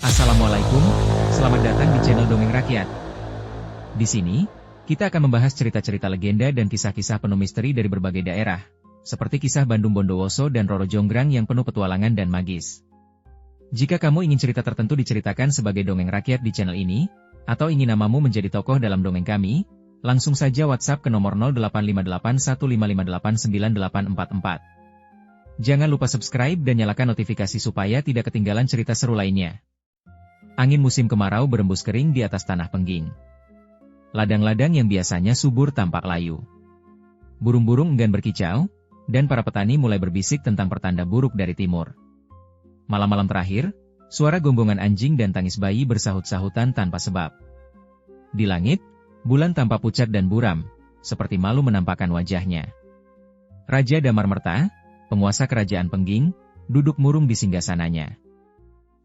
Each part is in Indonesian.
Assalamualaikum, selamat datang di channel Dongeng Rakyat. Di sini, kita akan membahas cerita-cerita legenda dan kisah-kisah penuh misteri dari berbagai daerah, seperti kisah Bandung Bondowoso dan Roro Jonggrang yang penuh petualangan dan magis. Jika kamu ingin cerita tertentu diceritakan sebagai dongeng rakyat di channel ini, atau ingin namamu menjadi tokoh dalam dongeng kami, langsung saja WhatsApp ke nomor 085815598844. Jangan lupa subscribe dan nyalakan notifikasi supaya tidak ketinggalan cerita seru lainnya. Angin musim kemarau berembus kering di atas tanah pengging. Ladang-ladang yang biasanya subur tampak layu. Burung-burung enggan berkicau, dan para petani mulai berbisik tentang pertanda buruk dari timur. Malam-malam terakhir, suara gombongan anjing dan tangis bayi bersahut-sahutan tanpa sebab. Di langit, bulan tampak pucat dan buram, seperti malu menampakkan wajahnya. Raja Damarmerta, penguasa kerajaan Pengging, duduk murung di singgasananya.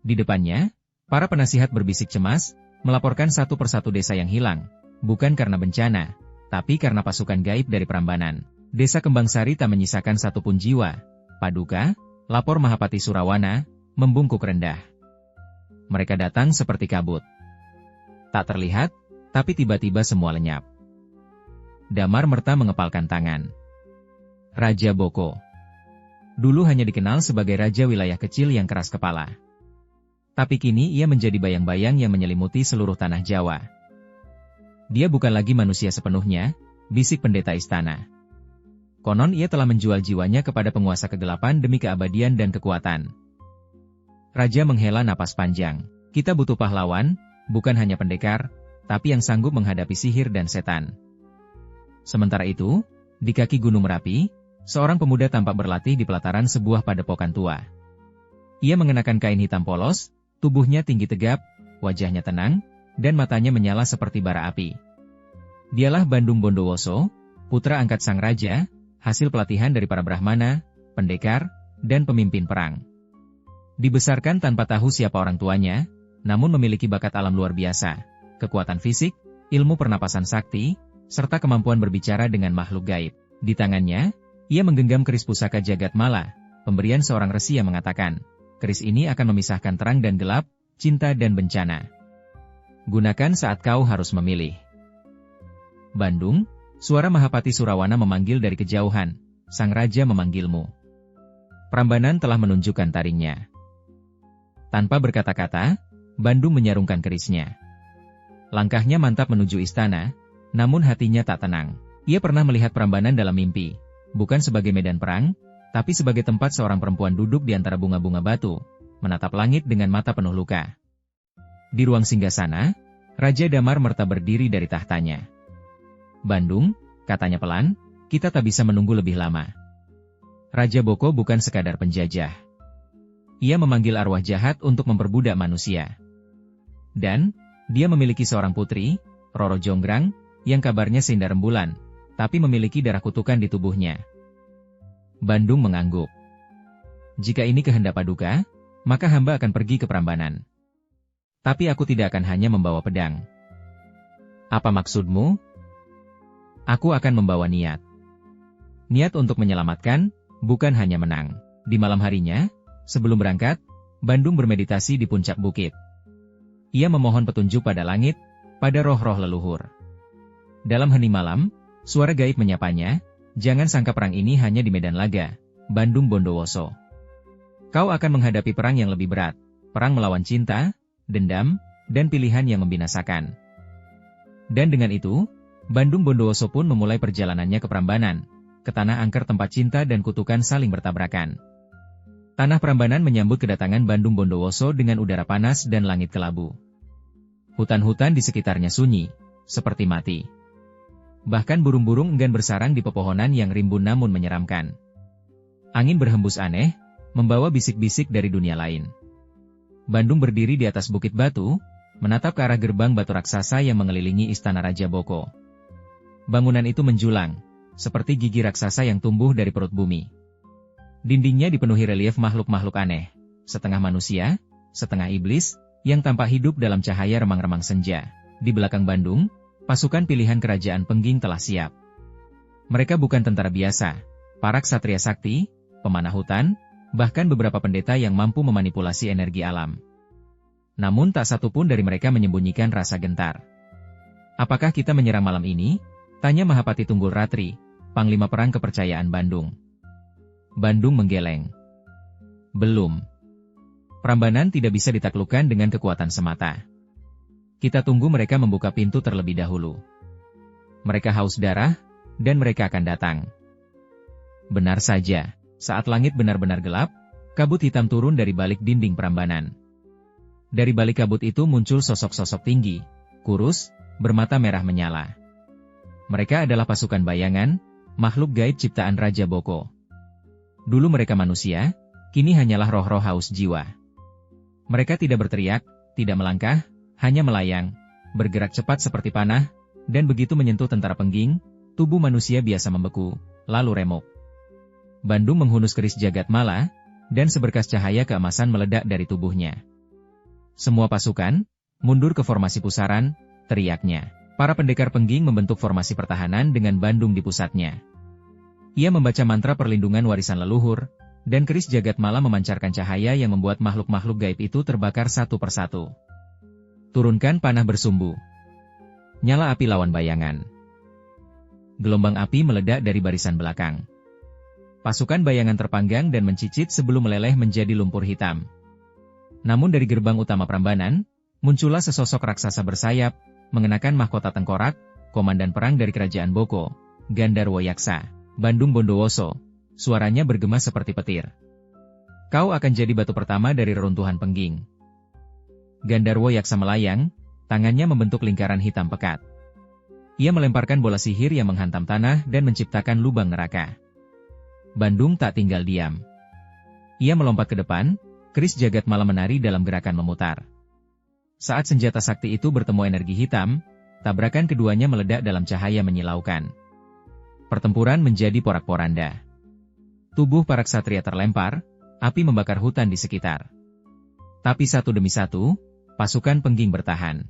Di depannya, para penasihat berbisik cemas, melaporkan satu persatu desa yang hilang, bukan karena bencana, tapi karena pasukan gaib dari Prambanan. Desa Kembangsari tak menyisakan satupun jiwa. Paduka, lapor Mahapati Surawana, membungkuk rendah. Mereka datang seperti kabut. Tak terlihat, tapi tiba-tiba semua lenyap. Damarmerta mengepalkan tangan. Raja Boko. Dulu hanya dikenal sebagai raja wilayah kecil yang keras kepala. Tapi kini ia menjadi bayang-bayang yang menyelimuti seluruh tanah Jawa. Dia bukan lagi manusia sepenuhnya, bisik pendeta istana. Konon ia telah menjual jiwanya kepada penguasa kegelapan demi keabadian dan kekuatan. Raja menghela napas panjang. Kita butuh pahlawan, bukan hanya pendekar, tapi yang sanggup menghadapi sihir dan setan. Sementara itu, di kaki Gunung Merapi, seorang pemuda tampak berlatih di pelataran sebuah padepokan tua. Ia mengenakan kain hitam polos, tubuhnya tinggi tegap, wajahnya tenang, dan matanya menyala seperti bara api. Dialah Bandung Bondowoso, putra angkat sang raja, hasil pelatihan dari para brahmana, pendekar, dan pemimpin perang. Dibesarkan tanpa tahu siapa orang tuanya, namun memiliki bakat alam luar biasa, kekuatan fisik, ilmu pernapasan sakti, serta kemampuan berbicara dengan makhluk gaib. Di tangannya, ia menggenggam keris pusaka jagat mala, pemberian seorang resi yang mengatakan, keris ini akan memisahkan terang dan gelap, cinta dan bencana. Gunakan saat kau harus memilih. Bandung, suara Mahapati Surawana memanggil dari kejauhan, sang raja memanggilmu. Prambanan telah menunjukkan taringnya. Tanpa berkata-kata, Bandung menyarungkan kerisnya. Langkahnya mantap menuju istana, namun hatinya tak tenang. Ia pernah melihat Prambanan dalam mimpi. Bukan sebagai medan perang, tapi sebagai tempat seorang perempuan duduk di antara bunga-bunga batu, menatap langit dengan mata penuh luka. Di ruang singgasana, Raja Damarmerta berdiri dari tahtanya. Bandung, katanya pelan, kita tak bisa menunggu lebih lama. Raja Boko bukan sekadar penjajah. Ia memanggil arwah jahat untuk memperbudak manusia. Dan, dia memiliki seorang putri, Roro Jonggrang, yang kabarnya seindah rembulan, tapi memiliki darah kutukan di tubuhnya. Bandung mengangguk. Jika ini kehendak Paduka, maka hamba akan pergi ke Prambanan. Tapi aku tidak akan hanya membawa pedang. Apa maksudmu? Aku akan membawa niat. Niat untuk menyelamatkan, bukan hanya menang. Di malam harinya, sebelum berangkat, Bandung bermeditasi di puncak bukit. Ia memohon petunjuk pada langit, pada roh-roh leluhur. Dalam hening malam, suara gaib menyapanya, jangan sangka perang ini hanya di medan laga, Bandung Bondowoso. Kau akan menghadapi perang yang lebih berat, perang melawan cinta, dendam, dan pilihan yang membinasakan. Dan dengan itu, Bandung Bondowoso pun memulai perjalanannya ke Prambanan, ke tanah angker tempat cinta dan kutukan saling bertabrakan. Tanah Prambanan menyambut kedatangan Bandung Bondowoso dengan udara panas dan langit kelabu. Hutan-hutan di sekitarnya sunyi, seperti mati. Bahkan burung-burung enggan bersarang di pepohonan yang rimbun namun menyeramkan. Angin berhembus aneh, membawa bisik-bisik dari dunia lain. Bandung berdiri di atas bukit batu, menatap ke arah gerbang batu raksasa yang mengelilingi istana Raja Boko. Bangunan itu menjulang, seperti gigi raksasa yang tumbuh dari perut bumi. Dindingnya dipenuhi relief makhluk-makhluk aneh, setengah manusia, setengah iblis, yang tampak hidup dalam cahaya remang-remang senja. Di belakang Bandung, pasukan pilihan kerajaan Pengging telah siap. Mereka bukan tentara biasa, para ksatria sakti, pemanah hutan, bahkan beberapa pendeta yang mampu memanipulasi energi alam. Namun tak satu pun dari mereka menyembunyikan rasa gentar. "Apakah kita menyerang malam ini?" tanya Mahapati Tunggul Ratri, Panglima Perang Kepercayaan Bandung. Bandung menggeleng. "Belum. Prambanan tidak bisa ditaklukkan dengan kekuatan semata. Kita tunggu mereka membuka pintu terlebih dahulu. Mereka haus darah, dan mereka akan datang." Benar saja, saat langit benar-benar gelap, kabut hitam turun dari balik dinding Prambanan. Dari balik kabut itu muncul sosok-sosok tinggi, kurus, bermata merah menyala. Mereka adalah pasukan bayangan, makhluk gaib ciptaan Raja Boko. Dulu mereka manusia, kini hanyalah roh-roh haus jiwa. Mereka tidak berteriak, tidak melangkah, hanya melayang, bergerak cepat seperti panah, dan begitu menyentuh tentara Pengging, tubuh manusia biasa membeku, lalu remuk. Bandung menghunus keris jagat mala, dan seberkas cahaya keemasan meledak dari tubuhnya. "Semua pasukan, mundur ke formasi pusaran," teriaknya. Para pendekar Pengging membentuk formasi pertahanan dengan Bandung di pusatnya. Ia membaca mantra perlindungan warisan leluhur, dan keris jagat mala memancarkan cahaya yang membuat makhluk-makhluk gaib itu terbakar satu persatu. "Turunkan panah bersumbu. Nyala api lawan bayangan." Gelombang api meledak dari barisan belakang. Pasukan bayangan terpanggang dan mencicit sebelum meleleh menjadi lumpur hitam. Namun dari gerbang utama Prambanan, muncullah sesosok raksasa bersayap, mengenakan mahkota tengkorak, komandan perang dari kerajaan Boko, Gandarwo Yaksa, Bandung Bondowoso. Suaranya bergema seperti petir. "Kau akan jadi batu pertama dari reruntuhan Pengging." Gandarwo Yaksa melayang, tangannya membentuk lingkaran hitam pekat. Ia melemparkan bola sihir yang menghantam tanah dan menciptakan lubang neraka. Bandung tak tinggal diam. Ia melompat ke depan, keris jagat mala menari dalam gerakan memutar. Saat senjata sakti itu bertemu energi hitam, tabrakan keduanya meledak dalam cahaya menyilaukan. Pertempuran menjadi porak-poranda. Tubuh para ksatria terlempar, api membakar hutan di sekitar. Tapi satu demi satu, pasukan Pengging bertahan.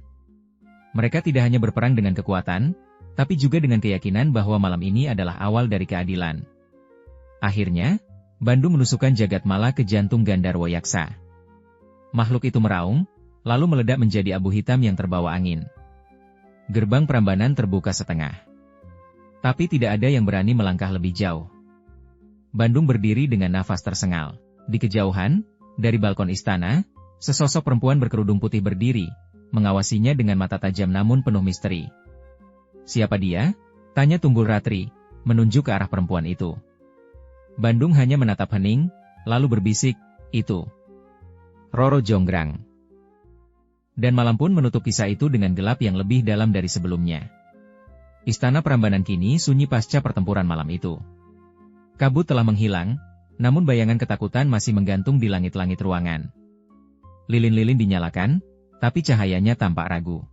Mereka tidak hanya berperang dengan kekuatan, tapi juga dengan keyakinan bahwa malam ini adalah awal dari keadilan. Akhirnya, Bandung menusukkan jagat mala ke jantung Gandarwo Yaksa. Makhluk itu meraung, lalu meledak menjadi abu hitam yang terbawa angin. Gerbang Prambanan terbuka setengah. Tapi tidak ada yang berani melangkah lebih jauh. Bandung berdiri dengan nafas tersengal. Di kejauhan, dari balkon istana, sesosok perempuan berkerudung putih berdiri, mengawasinya dengan mata tajam namun penuh misteri. "Siapa dia?" tanya Tunggul Ratri, menunjuk ke arah perempuan itu. Bandung hanya menatap hening, lalu berbisik, "Itu Roro Jonggrang." Dan malam pun menutup kisah itu dengan gelap yang lebih dalam dari sebelumnya. Istana Prambanan kini sunyi pasca pertempuran malam itu. Kabut telah menghilang, namun bayangan ketakutan masih menggantung di langit-langit ruangan. Lilin-lilin dinyalakan, tapi cahayanya tampak ragu.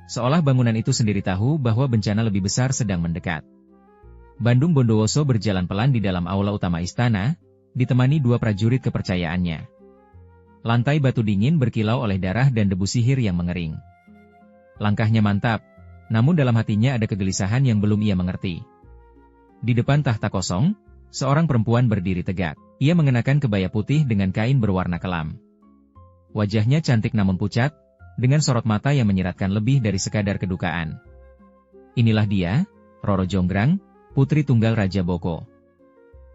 Seolah bangunan itu sendiri tahu bahwa bencana lebih besar sedang mendekat. Bandung Bondowoso berjalan pelan di dalam aula utama istana, ditemani dua prajurit kepercayaannya. Lantai batu dingin berkilau oleh darah dan debu sihir yang mengering. Langkahnya mantap, namun dalam hatinya ada kegelisahan yang belum ia mengerti. Di depan tahta kosong, seorang perempuan berdiri tegak. Ia mengenakan kebaya putih dengan kain berwarna kelam. Wajahnya cantik namun pucat, dengan sorot mata yang menyiratkan lebih dari sekadar kedukaan. Inilah dia, Roro Jonggrang, putri tunggal Raja Boko.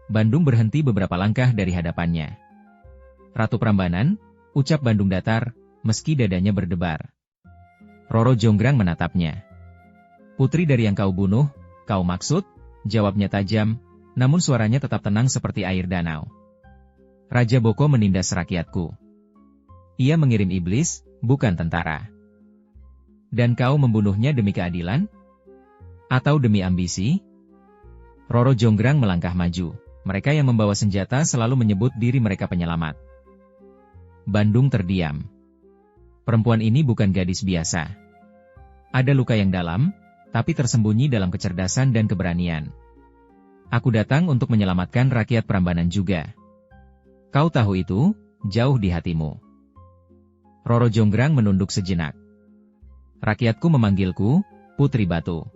Bandung berhenti beberapa langkah dari hadapannya. "Ratu Prambanan," ucap Bandung datar, meski dadanya berdebar. Roro Jonggrang menatapnya. "Putri dari yang kau bunuh, kau maksud?" jawabnya tajam, namun suaranya tetap tenang seperti air danau. "Raja Boko menindas rakyatku. Ia mengirim iblis, bukan tentara. Dan kau membunuhnya demi keadilan? Atau demi ambisi?" Roro Jonggrang melangkah maju. Mereka yang membawa senjata selalu menyebut diri mereka penyelamat. Bandung terdiam. Perempuan ini bukan gadis biasa. Ada luka yang dalam, tapi tersembunyi dalam kecerdasan dan keberanian. "Aku datang untuk menyelamatkan rakyat Prambanan juga. Kau tahu itu, jauh di hatimu." Roro Jonggrang menunduk sejenak. "Rakyatku memanggilku, Putri Batu.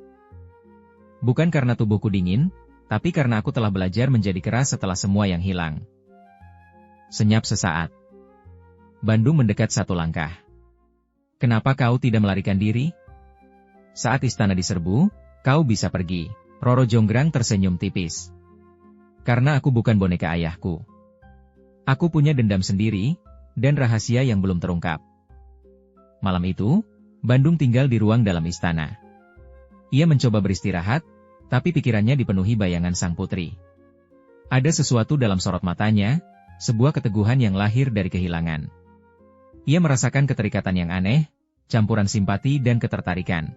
Bukan karena tubuhku dingin, tapi karena aku telah belajar menjadi keras setelah semua yang hilang." Senyap sesaat. Bandung mendekat satu langkah. Kenapa kau tidak melarikan diri? Saat istana diserbu, kau bisa pergi. Roro Jonggrang tersenyum tipis. Karena aku bukan boneka ayahku. Aku punya dendam sendiri, dan rahasia yang belum terungkap. Malam itu, Bandung tinggal di ruang dalam istana. Ia mencoba beristirahat, tapi pikirannya dipenuhi bayangan sang putri. Ada sesuatu dalam sorot matanya, sebuah keteguhan yang lahir dari kehilangan. Ia merasakan keterikatan yang aneh, campuran simpati dan ketertarikan.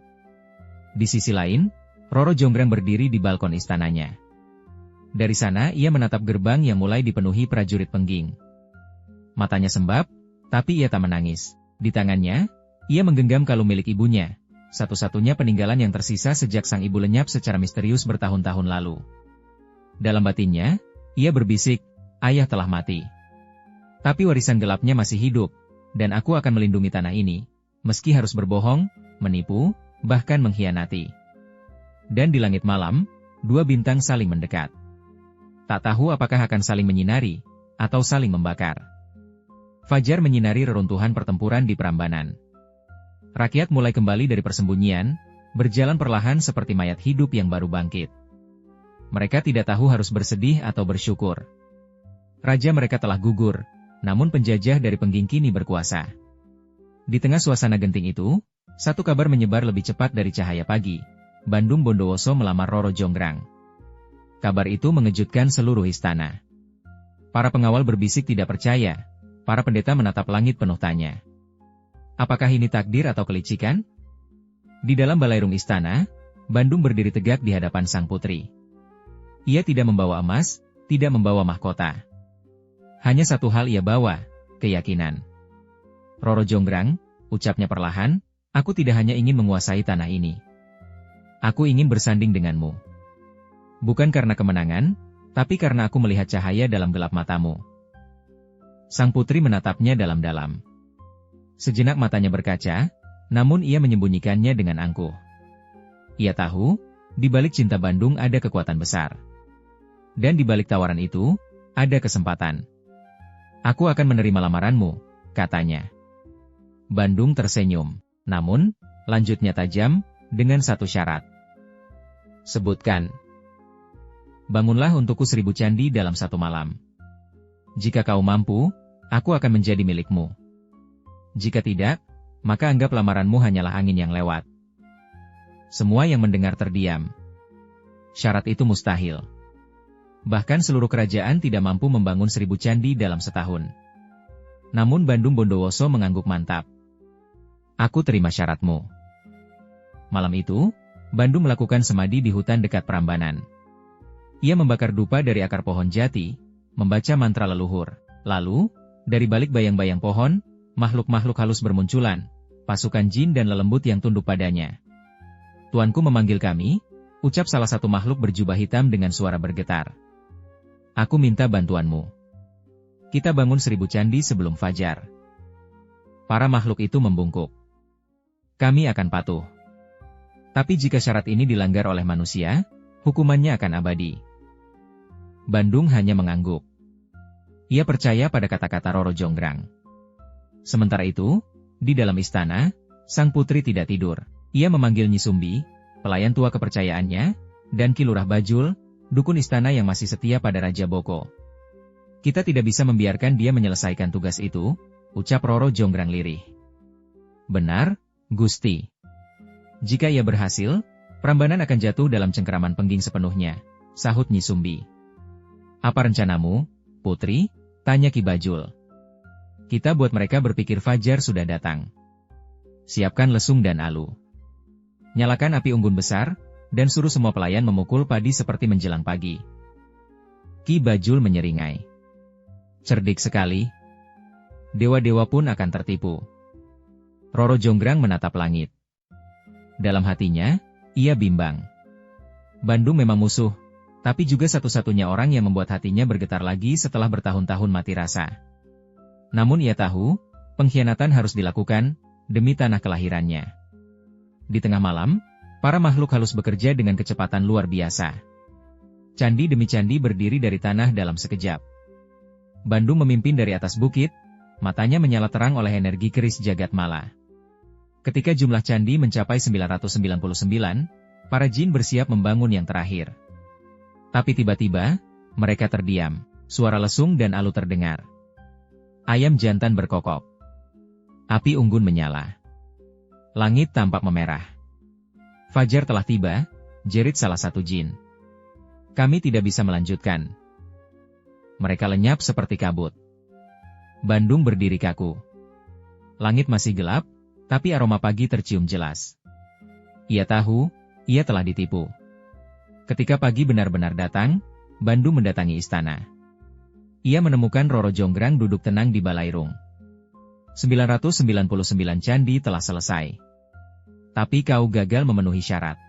Di sisi lain, Roro Jonggrang berdiri di balkon istananya. Dari sana ia menatap gerbang yang mulai dipenuhi prajurit pengging. Matanya sembab, tapi ia tak menangis. Di tangannya, ia menggenggam kalung milik ibunya, satu-satunya peninggalan yang tersisa sejak sang ibu lenyap secara misterius bertahun-tahun lalu. Dalam batinnya, ia berbisik, ayah telah mati. Tapi warisan gelapnya masih hidup, dan aku akan melindungi tanah ini, meski harus berbohong, menipu, bahkan mengkhianati. Dan di langit malam, dua bintang saling mendekat. Tak tahu apakah akan saling menyinari, atau saling membakar. Fajar menyinari reruntuhan pertempuran di Prambanan. Rakyat mulai kembali dari persembunyian, berjalan perlahan seperti mayat hidup yang baru bangkit. Mereka tidak tahu harus bersedih atau bersyukur. Raja mereka telah gugur, namun penjajah dari pengging kini berkuasa. Di tengah suasana genting itu, satu kabar menyebar lebih cepat dari cahaya pagi. Bandung Bondowoso melamar Roro Jonggrang. Kabar itu mengejutkan seluruh istana. Para pengawal berbisik tidak percaya, para pendeta menatap langit penuh tanya. Apakah ini takdir atau kelicikan? Di dalam balairung istana, Bandung berdiri tegak di hadapan sang putri. Ia tidak membawa emas, tidak membawa mahkota. Hanya satu hal ia bawa, keyakinan. Roro Jonggrang, ucapnya perlahan, aku tidak hanya ingin menguasai tanah ini. Aku ingin bersanding denganmu. Bukan karena kemenangan, tapi karena aku melihat cahaya dalam gelap matamu. Sang putri menatapnya dalam-dalam. Sejenak matanya berkaca, namun ia menyembunyikannya dengan angkuh. Ia tahu, di balik cinta Bandung ada kekuatan besar. Dan di balik tawaran itu, ada kesempatan. Aku akan menerima lamaranmu, katanya. Bandung tersenyum, namun, lanjutnya tajam, dengan satu syarat. Sebutkan. Bangunlah untukku 1000 candi dalam satu malam. Jika kau mampu, aku akan menjadi milikmu. Jika tidak, maka anggap lamaranmu hanyalah angin yang lewat. Semua yang mendengar terdiam. Syarat itu mustahil. Bahkan seluruh kerajaan tidak mampu membangun 1000 candi dalam setahun. Namun Bandung Bondowoso mengangguk mantap. Aku terima syaratmu. Malam itu, Bandung melakukan semadi di hutan dekat Prambanan. Ia membakar dupa dari akar pohon jati, membaca mantra leluhur. Lalu, dari balik bayang-bayang pohon, makhluk-makhluk halus bermunculan, pasukan jin dan lelembut yang tunduk padanya. Tuanku memanggil kami, ucap salah satu makhluk berjubah hitam dengan suara bergetar. Aku minta bantuanmu. Kita bangun 1000 candi sebelum fajar. Para makhluk itu membungkuk. Kami akan patuh. Tapi jika syarat ini dilanggar oleh manusia, hukumannya akan abadi. Bandung hanya mengangguk. Ia percaya pada kata-kata Roro Jonggrang. Sementara itu, di dalam istana, sang putri tidak tidur. Ia memanggil Nyi Sumbi, pelayan tua kepercayaannya, dan Ki Lurah Bajul, dukun istana yang masih setia pada Raja Boko. Kita tidak bisa membiarkan dia menyelesaikan tugas itu, ucap Roro Jonggrang lirih. Benar, Gusti. Jika ia berhasil, Prambanan akan jatuh dalam cengkeraman pengging sepenuhnya, sahut Nyi Sumbi. Apa rencanamu, Putri? Tanya Ki Bajul. Kita buat mereka berpikir fajar sudah datang. Siapkan lesung dan alu. Nyalakan api unggun besar, dan suruh semua pelayan memukul padi seperti menjelang pagi. Ki Bajul menyeringai. Cerdik sekali. Dewa-dewa pun akan tertipu. Roro Jonggrang menatap langit. Dalam hatinya, ia bimbang. Bandung memang musuh, tapi juga satu-satunya orang yang membuat hatinya bergetar lagi setelah bertahun-tahun mati rasa. Namun ia tahu, pengkhianatan harus dilakukan, demi tanah kelahirannya. Di tengah malam, para makhluk halus bekerja dengan kecepatan luar biasa. Candi demi candi berdiri dari tanah dalam sekejap. Bandung memimpin dari atas bukit, Matanya menyala terang oleh energi keris jagat mala. Ketika jumlah candi mencapai 999, para jin bersiap membangun yang terakhir. Tapi tiba-tiba, mereka terdiam. Suara lesung dan alu terdengar. Ayam jantan berkokok. Api unggun menyala. Langit tampak memerah. Fajar telah tiba, jerit salah satu jin. Kami tidak bisa melanjutkan. Mereka lenyap seperti kabut. Bandung berdiri kaku. Langit masih gelap, tapi aroma pagi tercium jelas. Ia tahu, ia telah ditipu. Ketika pagi benar-benar datang, Bandung mendatangi istana. Ia menemukan Roro Jonggrang duduk tenang di balairung. 999 candi telah selesai. Tapi kau gagal memenuhi syarat.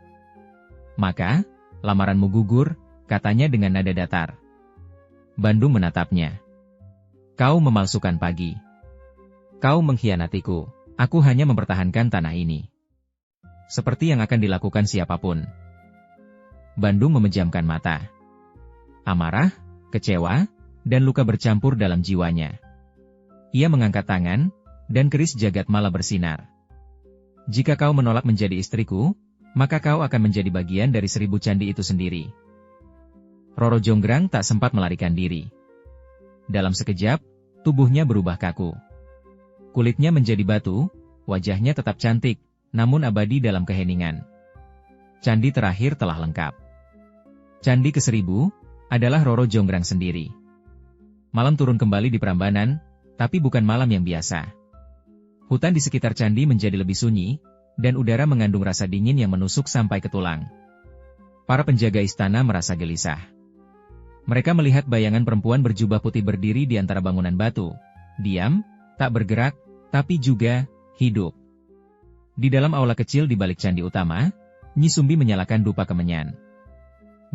Maka, lamaranmu gugur, katanya dengan nada datar. Bandung menatapnya. Kau memalsukan pagi. Kau mengkhianatiku. Aku hanya mempertahankan tanah ini. Seperti yang akan dilakukan siapapun. Bandung memejamkan mata. Amarah, kecewa, dan luka bercampur dalam jiwanya. Ia mengangkat tangan, dan keris jagat mala bersinar. Jika kau menolak menjadi istriku, maka kau akan menjadi bagian dari 1000 candi itu sendiri. Roro Jonggrang tak sempat melarikan diri. Dalam sekejap, tubuhnya berubah kaku. Kulitnya menjadi batu, wajahnya tetap cantik, namun abadi dalam keheningan. Candi terakhir telah lengkap. Candi ke-1000 adalah Roro Jonggrang sendiri. Malam turun kembali di Prambanan, tapi bukan malam yang biasa. Hutan di sekitar candi menjadi lebih sunyi, dan udara mengandung rasa dingin yang menusuk sampai ke tulang. Para penjaga istana merasa gelisah. Mereka melihat bayangan perempuan berjubah putih berdiri di antara bangunan batu. Diam, tak bergerak, tapi juga hidup. Di dalam aula kecil di balik candi utama, Nyi Sumbi menyalakan dupa kemenyan.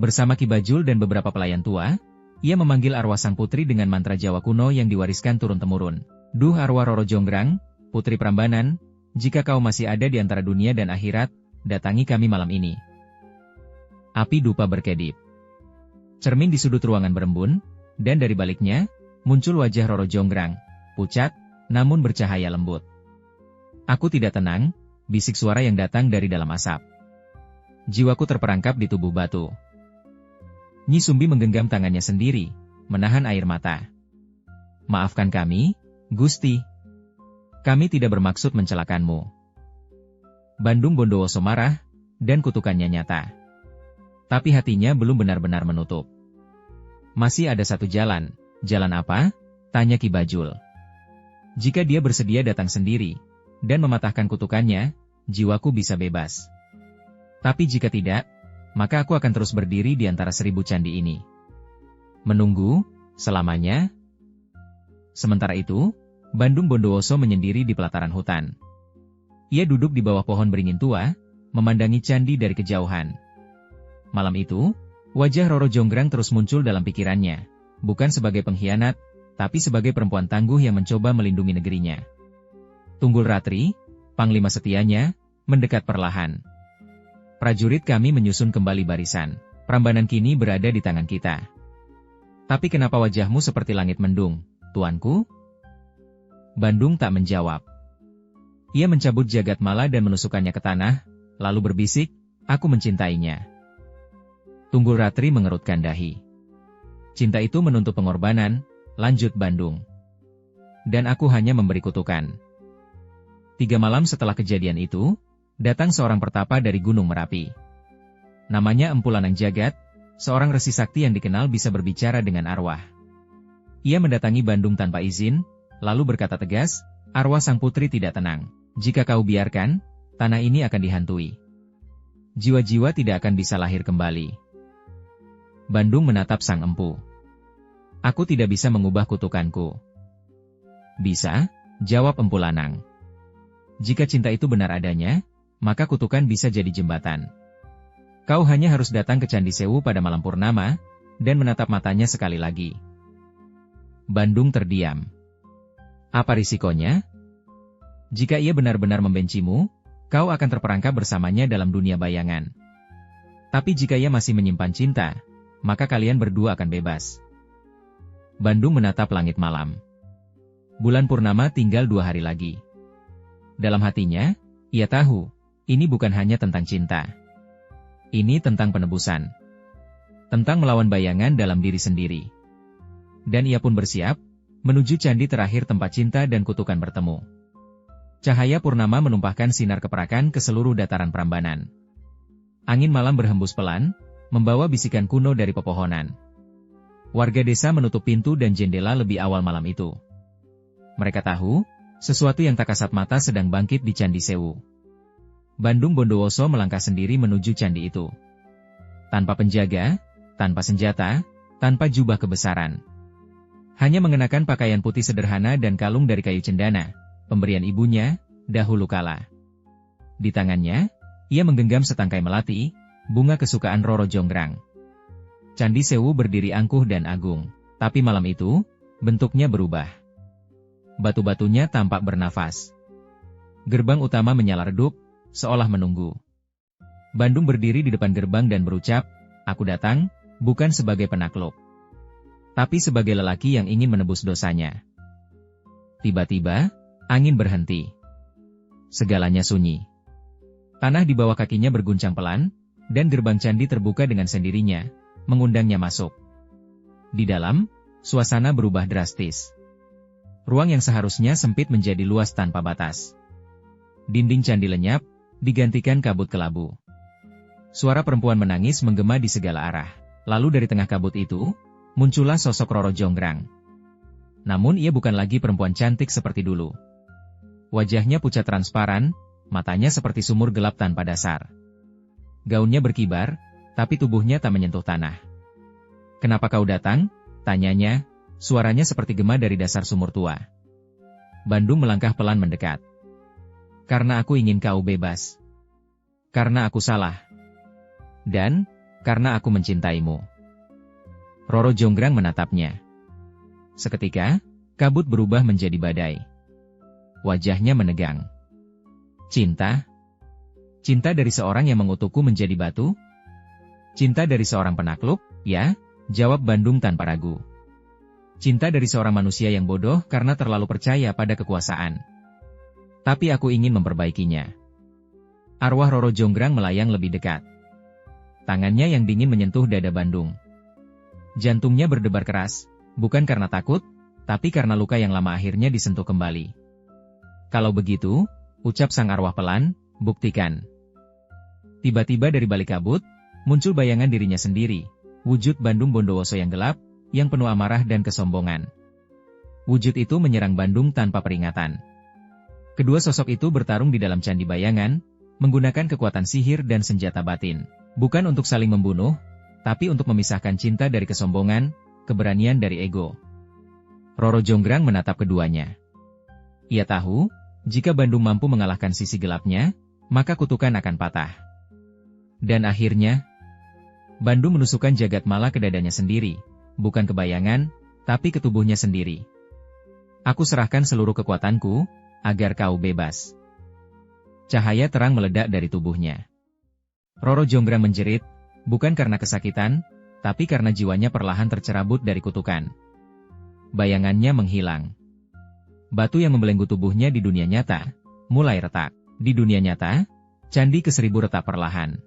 Bersama Ki Bajul dan beberapa pelayan tua, ia memanggil arwah sang putri dengan mantra Jawa kuno yang diwariskan turun-temurun. Duh arwah Roro Jonggrang, putri Prambanan, jika kau masih ada di antara dunia dan akhirat, datangi kami malam ini. Api dupa berkedip. Cermin di sudut ruangan berembun, dan dari baliknya, muncul wajah Roro Jonggrang, pucat, namun bercahaya lembut. Aku tidak tenang, bisik suara yang datang dari dalam asap. Jiwaku terperangkap di tubuh batu. Nyi Sumbi menggenggam tangannya sendiri, menahan air mata. Maafkan kami, Gusti. Kami tidak bermaksud mencelakanmu. Bandung Bondowoso marah, dan kutukannya nyata. Tapi hatinya belum benar-benar menutup. Masih ada satu jalan. Jalan apa? Tanya Ki Bajul. Jika dia bersedia datang sendiri, dan mematahkan kutukannya, jiwaku bisa bebas. Tapi jika tidak, maka aku akan terus berdiri di antara 1000 candi ini. Menunggu, selamanya. Sementara itu, Bandung Bondowoso menyendiri di pelataran hutan. Ia duduk di bawah pohon beringin tua, memandangi candi dari kejauhan. Malam itu, wajah Roro Jonggrang terus muncul dalam pikirannya, bukan sebagai pengkhianat, tapi sebagai perempuan tangguh yang mencoba melindungi negerinya. Tunggul Ratri, panglima setianya, mendekat perlahan. Prajurit kami menyusun kembali barisan. Prambanan kini berada di tangan kita. Tapi kenapa wajahmu seperti langit mendung, tuanku? Bandung tak menjawab. Ia mencabut jagat mala dan menusukkannya ke tanah, lalu berbisik, aku mencintainya. Tunggul Ratri mengerutkan dahi. Cinta itu menuntut pengorbanan, lanjut Bandung. Dan aku hanya memberi kutukan. 3 malam setelah kejadian itu, datang seorang pertapa dari Gunung Merapi. Namanya Empu Lanang Jagat, seorang resi sakti yang dikenal bisa berbicara dengan arwah. Ia mendatangi Bandung tanpa izin, lalu berkata tegas, arwah sang putri tidak tenang. Jika kau biarkan, tanah ini akan dihantui. Jiwa-jiwa tidak akan bisa lahir kembali. Bandung menatap sang empu. Aku tidak bisa mengubah kutukanku. Bisa, jawab Empu Lanang. Jika cinta itu benar adanya, maka kutukan bisa jadi jembatan. Kau hanya harus datang ke Candi Sewu pada malam purnama, dan menatap matanya sekali lagi. Bandung terdiam. Apa risikonya? Jika ia benar-benar membencimu, kau akan terperangkap bersamanya dalam dunia bayangan. Tapi jika ia masih menyimpan cinta, maka kalian berdua akan bebas. Bandung menatap langit malam. Bulan purnama tinggal 2 hari lagi. Dalam hatinya, ia tahu, ini bukan hanya tentang cinta. Ini tentang penebusan. Tentang melawan bayangan dalam diri sendiri. Dan ia pun bersiap, menuju candi terakhir tempat cinta dan kutukan bertemu. Cahaya purnama menumpahkan sinar keperakan ke seluruh dataran Prambanan. Angin malam berhembus pelan, membawa bisikan kuno dari pepohonan. Warga desa menutup pintu dan jendela lebih awal malam itu. Mereka tahu, sesuatu yang tak kasat mata sedang bangkit di Candi Sewu. Bandung Bondowoso melangkah sendiri menuju candi itu. Tanpa penjaga, tanpa senjata, tanpa jubah kebesaran. Hanya mengenakan pakaian putih sederhana dan kalung dari kayu cendana, pemberian ibunya, dahulu kala. Di tangannya, ia menggenggam setangkai melati, bunga kesukaan Roro Jonggrang. Candi Sewu berdiri angkuh dan agung, tapi malam itu, bentuknya berubah. Batu-batunya tampak bernafas. Gerbang utama menyala redup, seolah menunggu. Bandung berdiri di depan gerbang dan berucap, "Aku datang, bukan sebagai penakluk, tapi sebagai lelaki yang ingin menebus dosanya." Tiba-tiba, angin berhenti. Segalanya sunyi. Tanah di bawah kakinya berguncang pelan, dan gerbang candi terbuka dengan sendirinya, mengundangnya masuk. Di dalam, suasana berubah drastis. Ruang yang seharusnya sempit menjadi luas tanpa batas. Dinding candi lenyap, digantikan kabut kelabu. Suara perempuan menangis menggema di segala arah. Lalu dari tengah kabut itu, muncullah sosok Roro Jonggrang. Namun ia bukan lagi perempuan cantik seperti dulu. Wajahnya pucat transparan, matanya seperti sumur gelap tanpa dasar. Gaunnya berkibar, tapi tubuhnya tak menyentuh tanah. "Kenapa kau datang?" tanyanya, suaranya seperti gema dari dasar sumur tua. Bandung melangkah pelan mendekat. "Karena aku ingin kau bebas. Karena aku salah. Dan, karena aku mencintaimu." Roro Jonggrang menatapnya. Seketika, kabut berubah menjadi badai. Wajahnya menegang. "Cinta? Cinta dari seorang yang mengutukku menjadi batu? Cinta dari seorang penakluk?" "Ya," jawab Bandung tanpa ragu. "Cinta dari seorang manusia yang bodoh karena terlalu percaya pada kekuasaan. Tapi aku ingin memperbaikinya." Arwah Roro Jonggrang melayang lebih dekat. Tangannya yang dingin menyentuh dada Bandung. Jantungnya berdebar keras, bukan karena takut, tapi karena luka yang lama akhirnya disentuh kembali. "Kalau begitu," ucap sang arwah pelan, "buktikan." Tiba-tiba dari balik kabut, muncul bayangan dirinya sendiri, wujud Bandung Bondowoso yang gelap, yang penuh amarah dan kesombongan. Wujud itu menyerang Bandung tanpa peringatan. Kedua sosok itu bertarung di dalam candi bayangan, menggunakan kekuatan sihir dan senjata batin. Bukan untuk saling membunuh, tapi untuk memisahkan cinta dari kesombongan, keberanian dari ego. Roro Jonggrang menatap keduanya. Ia tahu, jika Bandung mampu mengalahkan sisi gelapnya, maka kutukan akan patah. Dan akhirnya, Bandung menusukkan jagat mala ke dadanya sendiri, bukan ke bayangan, tapi ke tubuhnya sendiri. "Aku serahkan seluruh kekuatanku, agar kau bebas." Cahaya terang meledak dari tubuhnya. Roro Jonggrang menjerit, bukan karena kesakitan, tapi karena jiwanya perlahan tercerabut dari kutukan. Bayangannya menghilang. Batu yang membelenggu tubuhnya di dunia nyata, mulai retak. Di dunia nyata, candi ke-1000 retak perlahan.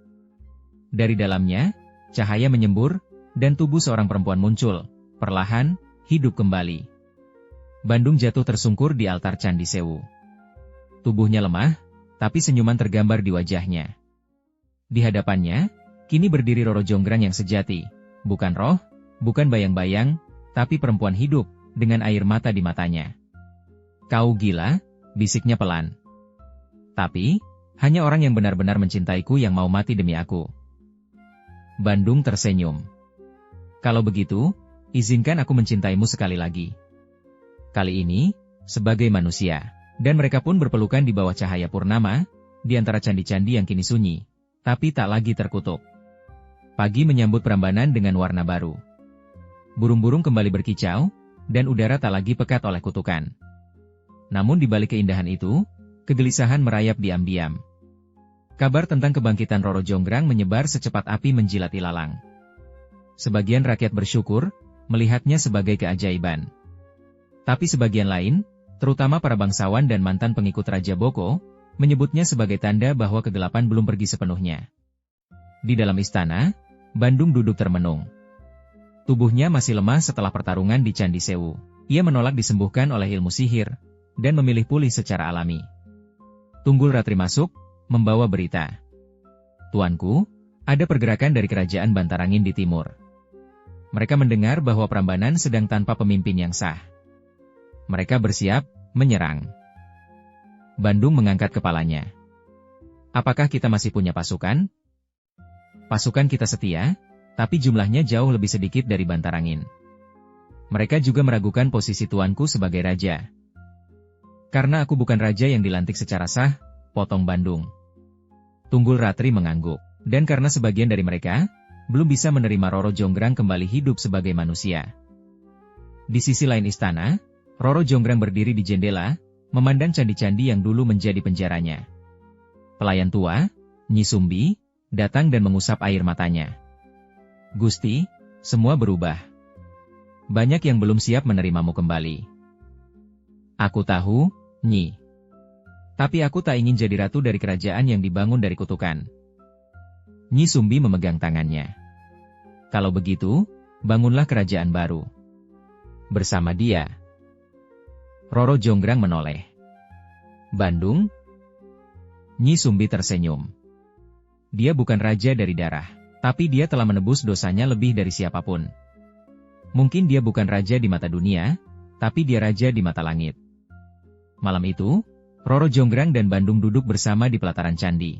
Dari dalamnya, cahaya menyembur, dan tubuh seorang perempuan muncul, perlahan, hidup kembali. Bandung jatuh tersungkur di altar Candi Sewu. Tubuhnya lemah, tapi senyuman tergambar di wajahnya. Di hadapannya, kini berdiri Roro Jonggrang yang sejati, bukan roh, bukan bayang-bayang, tapi perempuan hidup, dengan air mata di matanya. "Kau gila?" bisiknya pelan. "Tapi, hanya orang yang benar-benar mencintaiku yang mau mati demi aku." Bandung tersenyum. "Kalau begitu, izinkan aku mencintaimu sekali lagi. Kali ini, sebagai manusia." Dan mereka pun berpelukan di bawah cahaya purnama, di antara candi-candi yang kini sunyi, tapi tak lagi terkutuk. Pagi menyambut Prambanan dengan warna baru. Burung-burung kembali berkicau, dan udara tak lagi pekat oleh kutukan. Namun di balik keindahan itu, kegelisahan merayap diam-diam. Kabar tentang kebangkitan Roro Jonggrang menyebar secepat api menjilat ilalang. Sebagian rakyat bersyukur, melihatnya sebagai keajaiban. Tapi sebagian lain, terutama para bangsawan dan mantan pengikut Raja Boko, menyebutnya sebagai tanda bahwa kegelapan belum pergi sepenuhnya. Di dalam istana, Bandung duduk termenung. Tubuhnya masih lemah setelah pertarungan di Candi Sewu. Ia menolak disembuhkan oleh ilmu sihir, dan memilih pulih secara alami. Tunggul Ratri masuk, membawa berita. "Tuanku, ada pergerakan dari kerajaan Bantarangin di timur. Mereka mendengar bahwa Prambanan sedang tanpa pemimpin yang sah. Mereka bersiap menyerang." Bandung mengangkat kepalanya. "Apakah kita masih punya pasukan?" "Pasukan kita setia, tapi jumlahnya jauh lebih sedikit dari Bantarangin. Mereka juga meragukan posisi tuanku sebagai raja." "Karena aku bukan raja yang dilantik secara sah," potong Bandung. Tunggul Ratri mengangguk. "Dan karena sebagian dari mereka belum bisa menerima Roro Jonggrang kembali hidup sebagai manusia." Di sisi lain istana, Roro Jonggrang berdiri di jendela, memandang candi-candi yang dulu menjadi penjaranya. Pelayan tua, Nyi Sumbi, datang dan mengusap air matanya. "Gusti, semua berubah. Banyak yang belum siap menerimamu kembali." "Aku tahu, Nyi. Tapi aku tak ingin jadi ratu dari kerajaan yang dibangun dari kutukan." Nyi Sumbi memegang tangannya. "Kalau begitu, bangunlah kerajaan baru bersama dia." Roro Jonggrang menoleh. "Bandung?" Nyi Sumbi tersenyum. "Dia bukan raja dari darah, tapi dia telah menebus dosanya lebih dari siapapun. Mungkin dia bukan raja di mata dunia, tapi dia raja di mata langit." Malam itu, Roro Jonggrang dan Bandung duduk bersama di pelataran candi.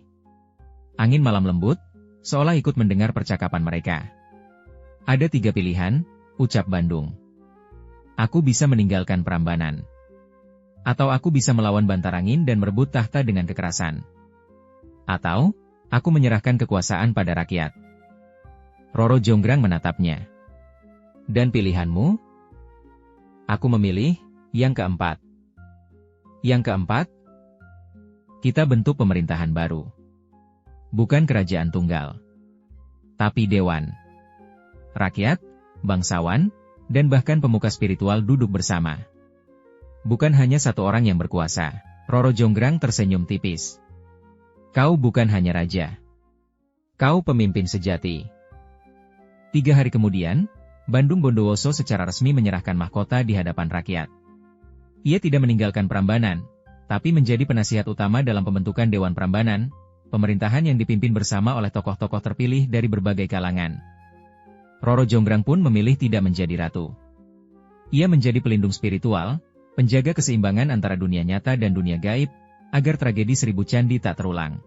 Angin malam lembut, seolah ikut mendengar percakapan mereka. "Ada 3 pilihan," ucap Bandung. "Aku bisa meninggalkan Prambanan. Atau aku bisa melawan Bantarangin dan merebut tahta dengan kekerasan. Atau, aku menyerahkan kekuasaan pada rakyat." Roro Jonggrang menatapnya. "Dan pilihanmu?" "Aku memilih yang keempat." "Yang keempat?" "Kita bentuk pemerintahan baru. Bukan kerajaan tunggal, tapi dewan. Rakyat, bangsawan, dan bahkan pemuka spiritual duduk bersama. Bukan hanya satu orang yang berkuasa." Roro Jonggrang tersenyum tipis. "Kau bukan hanya raja. Kau pemimpin sejati." 3 hari kemudian, Bandung Bondowoso secara resmi menyerahkan mahkota di hadapan rakyat. Ia tidak meninggalkan Prambanan, tapi menjadi penasihat utama dalam pembentukan Dewan Prambanan, pemerintahan yang dipimpin bersama oleh tokoh-tokoh terpilih dari berbagai kalangan. Roro Jonggrang pun memilih tidak menjadi ratu. Ia menjadi pelindung spiritual, penjaga keseimbangan antara dunia nyata dan dunia gaib, agar tragedi 1000 candi tak terulang.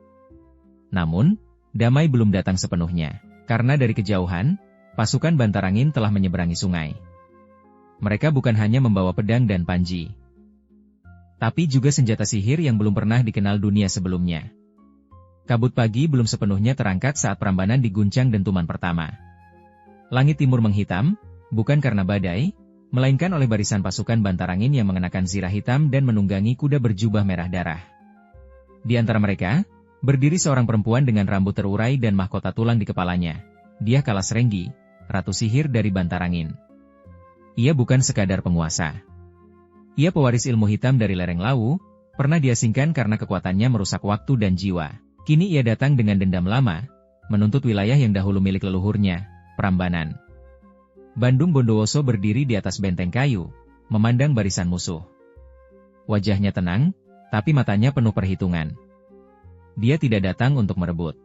Namun, damai belum datang sepenuhnya, karena dari kejauhan, pasukan Bantarangin telah menyeberangi sungai. Mereka bukan hanya membawa pedang dan panji, tapi juga senjata sihir yang belum pernah dikenal dunia sebelumnya. Kabut pagi belum sepenuhnya terangkat saat Prambanan diguncang dentuman pertama. Langit timur menghitam, bukan karena badai, melainkan oleh barisan pasukan Bantarangin yang mengenakan zirah hitam dan menunggangi kuda berjubah merah darah. Di antara mereka, berdiri seorang perempuan dengan rambut terurai dan mahkota tulang di kepalanya. Dia Kalasrenggi, ratu sihir dari Bantarangin. Ia bukan sekadar penguasa. Ia pewaris ilmu hitam dari lereng Lawu, pernah diasingkan karena kekuatannya merusak waktu dan jiwa. Kini ia datang dengan dendam lama, menuntut wilayah yang dahulu milik leluhurnya, Prambanan. Bandung Bondowoso berdiri di atas benteng kayu, memandang barisan musuh. Wajahnya tenang, tapi matanya penuh perhitungan. Dia tidak datang untuk merebut.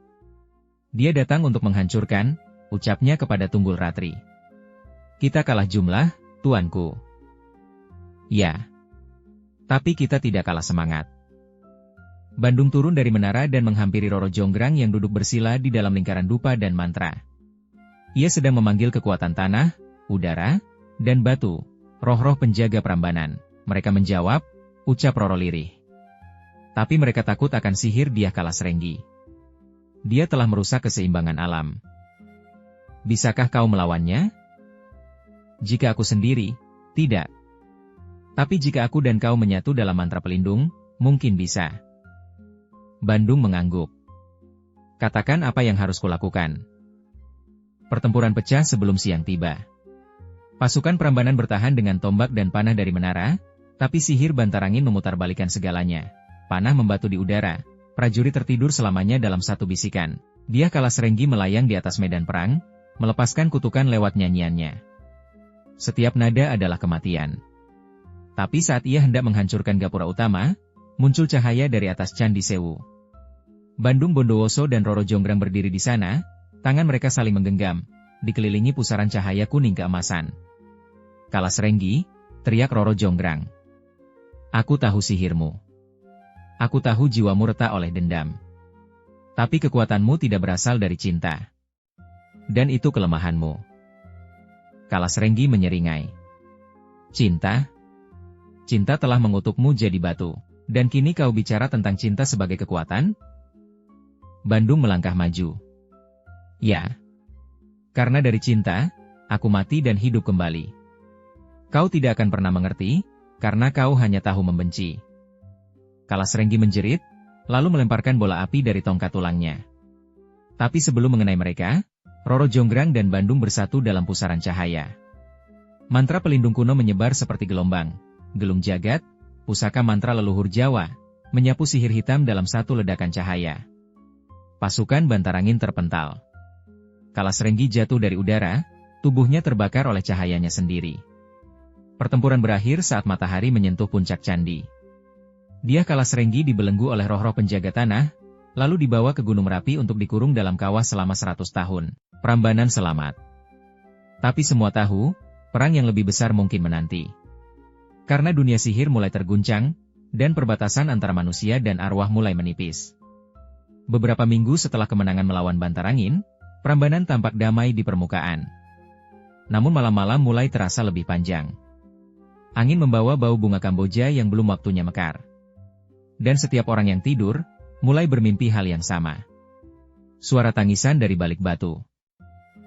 Dia datang untuk menghancurkan, ucapnya kepada Tunggul Ratri. "Kita kalah jumlah, tuanku." "Ya. Tapi kita tidak kalah semangat." Bandung turun dari menara dan menghampiri Roro Jonggrang yang duduk bersila di dalam lingkaran dupa dan mantra. Ia sedang memanggil kekuatan tanah, udara, dan batu, roh-roh penjaga Prambanan. Mereka menjawab, ucap Roro lirih. Tapi mereka takut akan sihir Dyah Kalasrenggi. Dia telah merusak keseimbangan alam. Bisakah kau melawannya? Jika aku sendiri, tidak. Tapi jika aku dan kau menyatu dalam mantra pelindung, mungkin bisa. Bandung mengangguk. Katakan apa yang harus kulakukan. Pertempuran pecah sebelum siang tiba. Pasukan Prambanan bertahan dengan tombak dan panah dari menara, Tapi sihir bantar angin memutarbalikan segalanya. Panah membatu di udara, prajurit tertidur selamanya dalam satu bisikan. Dia Kalasrenggi melayang di atas medan perang, melepaskan kutukan lewat nyanyiannya. Setiap nada adalah kematian. Tapi saat ia hendak menghancurkan gapura utama, muncul cahaya dari atas Candi Sewu. Bandung Bondowoso dan Roro Jonggrang berdiri di sana, tangan mereka saling menggenggam, dikelilingi pusaran cahaya kuning keemasan. Kalasrenggi, teriak Roro Jonggrang. Aku tahu sihirmu. Aku tahu jiwamu retak oleh dendam. Tapi kekuatanmu tidak berasal dari cinta. Dan itu kelemahanmu. Kalasrenggi menyeringai. Cinta? Cinta telah mengutukmu jadi batu. Dan kini kau bicara tentang cinta sebagai kekuatan? Bandung melangkah maju. Ya. Karena dari cinta, aku mati dan hidup kembali. Kau tidak akan pernah mengerti, karena kau hanya tahu membenci. Kalasrenggi menjerit, lalu melemparkan bola api dari tongkat tulangnya. Tapi sebelum mengenai mereka, Roro Jonggrang dan Bandung bersatu dalam pusaran cahaya. Mantra pelindung kuno menyebar seperti gelombang, gelung jagat, pusaka mantra leluhur Jawa, menyapu sihir hitam dalam satu ledakan cahaya. Pasukan bantar angin terpental. Kalasrenggi jatuh dari udara, tubuhnya terbakar oleh cahayanya sendiri. Pertempuran berakhir saat matahari menyentuh puncak candi. Dia Kalasrenggi dibelenggu oleh roh-roh penjaga tanah, lalu dibawa ke Gunung Merapi untuk dikurung dalam kawah selama 100 tahun. Prambanan selamat. Tapi semua tahu, perang yang lebih besar mungkin menanti. Karena dunia sihir mulai terguncang, dan perbatasan antara manusia dan arwah mulai menipis. Beberapa minggu setelah kemenangan melawan bantar angin, Prambanan tampak damai di permukaan. Namun malam-malam mulai terasa lebih panjang. Angin membawa bau bunga Kamboja yang belum waktunya mekar. Dan setiap orang yang tidur, mulai bermimpi hal yang sama. Suara tangisan dari balik batu.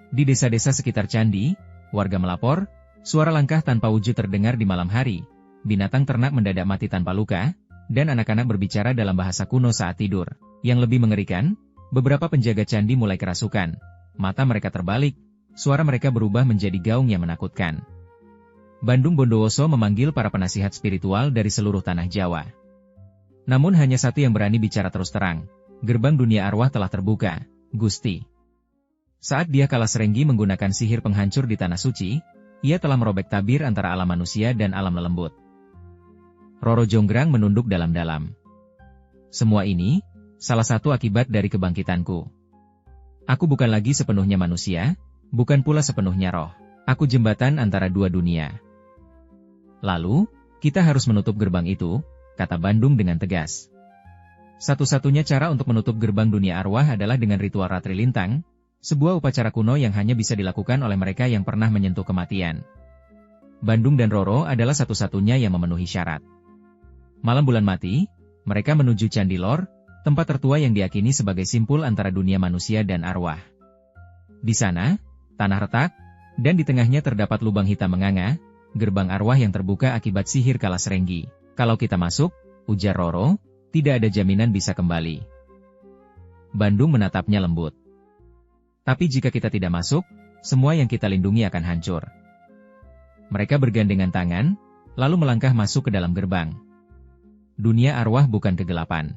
Di desa-desa sekitar candi, warga melapor, suara langkah tanpa wujud terdengar di malam hari, binatang ternak mendadak mati tanpa luka, dan anak-anak berbicara dalam bahasa kuno saat tidur. Yang lebih mengerikan, beberapa penjaga candi mulai kerasukan, mata mereka terbalik, suara mereka berubah menjadi gaung yang menakutkan. Bandung Bondowoso memanggil para penasihat spiritual dari seluruh tanah Jawa. Namun hanya satu yang berani bicara terus terang, gerbang dunia arwah telah terbuka, Gusti. Saat dia Kalasrenggi menggunakan sihir penghancur di Tanah Suci, ia telah merobek tabir antara alam manusia dan alam lelembut. Roro Jonggrang menunduk dalam-dalam. Semua ini, salah satu akibat dari kebangkitanku. Aku bukan lagi sepenuhnya manusia, bukan pula sepenuhnya roh. Aku jembatan antara dua dunia. Lalu, kita harus menutup gerbang itu, kata Bandung dengan tegas. Satu-satunya cara untuk menutup gerbang dunia arwah adalah dengan ritual Ratri Lintang, sebuah upacara kuno yang hanya bisa dilakukan oleh mereka yang pernah menyentuh kematian. Bandung dan Roro adalah satu-satunya yang memenuhi syarat. Malam bulan mati, mereka menuju Candi Lor, tempat tertua yang diyakini sebagai simpul antara dunia manusia dan arwah. Di sana, tanah retak, dan di tengahnya terdapat lubang hitam menganga, gerbang arwah yang terbuka akibat sihir Kalasrenggi. Kalau kita masuk, ujar Roro, tidak ada jaminan bisa kembali. Bandung menatapnya lembut. Tapi jika kita tidak masuk, semua yang kita lindungi akan hancur. Mereka bergandengan tangan, lalu melangkah masuk ke dalam gerbang. Dunia arwah bukan kegelapan.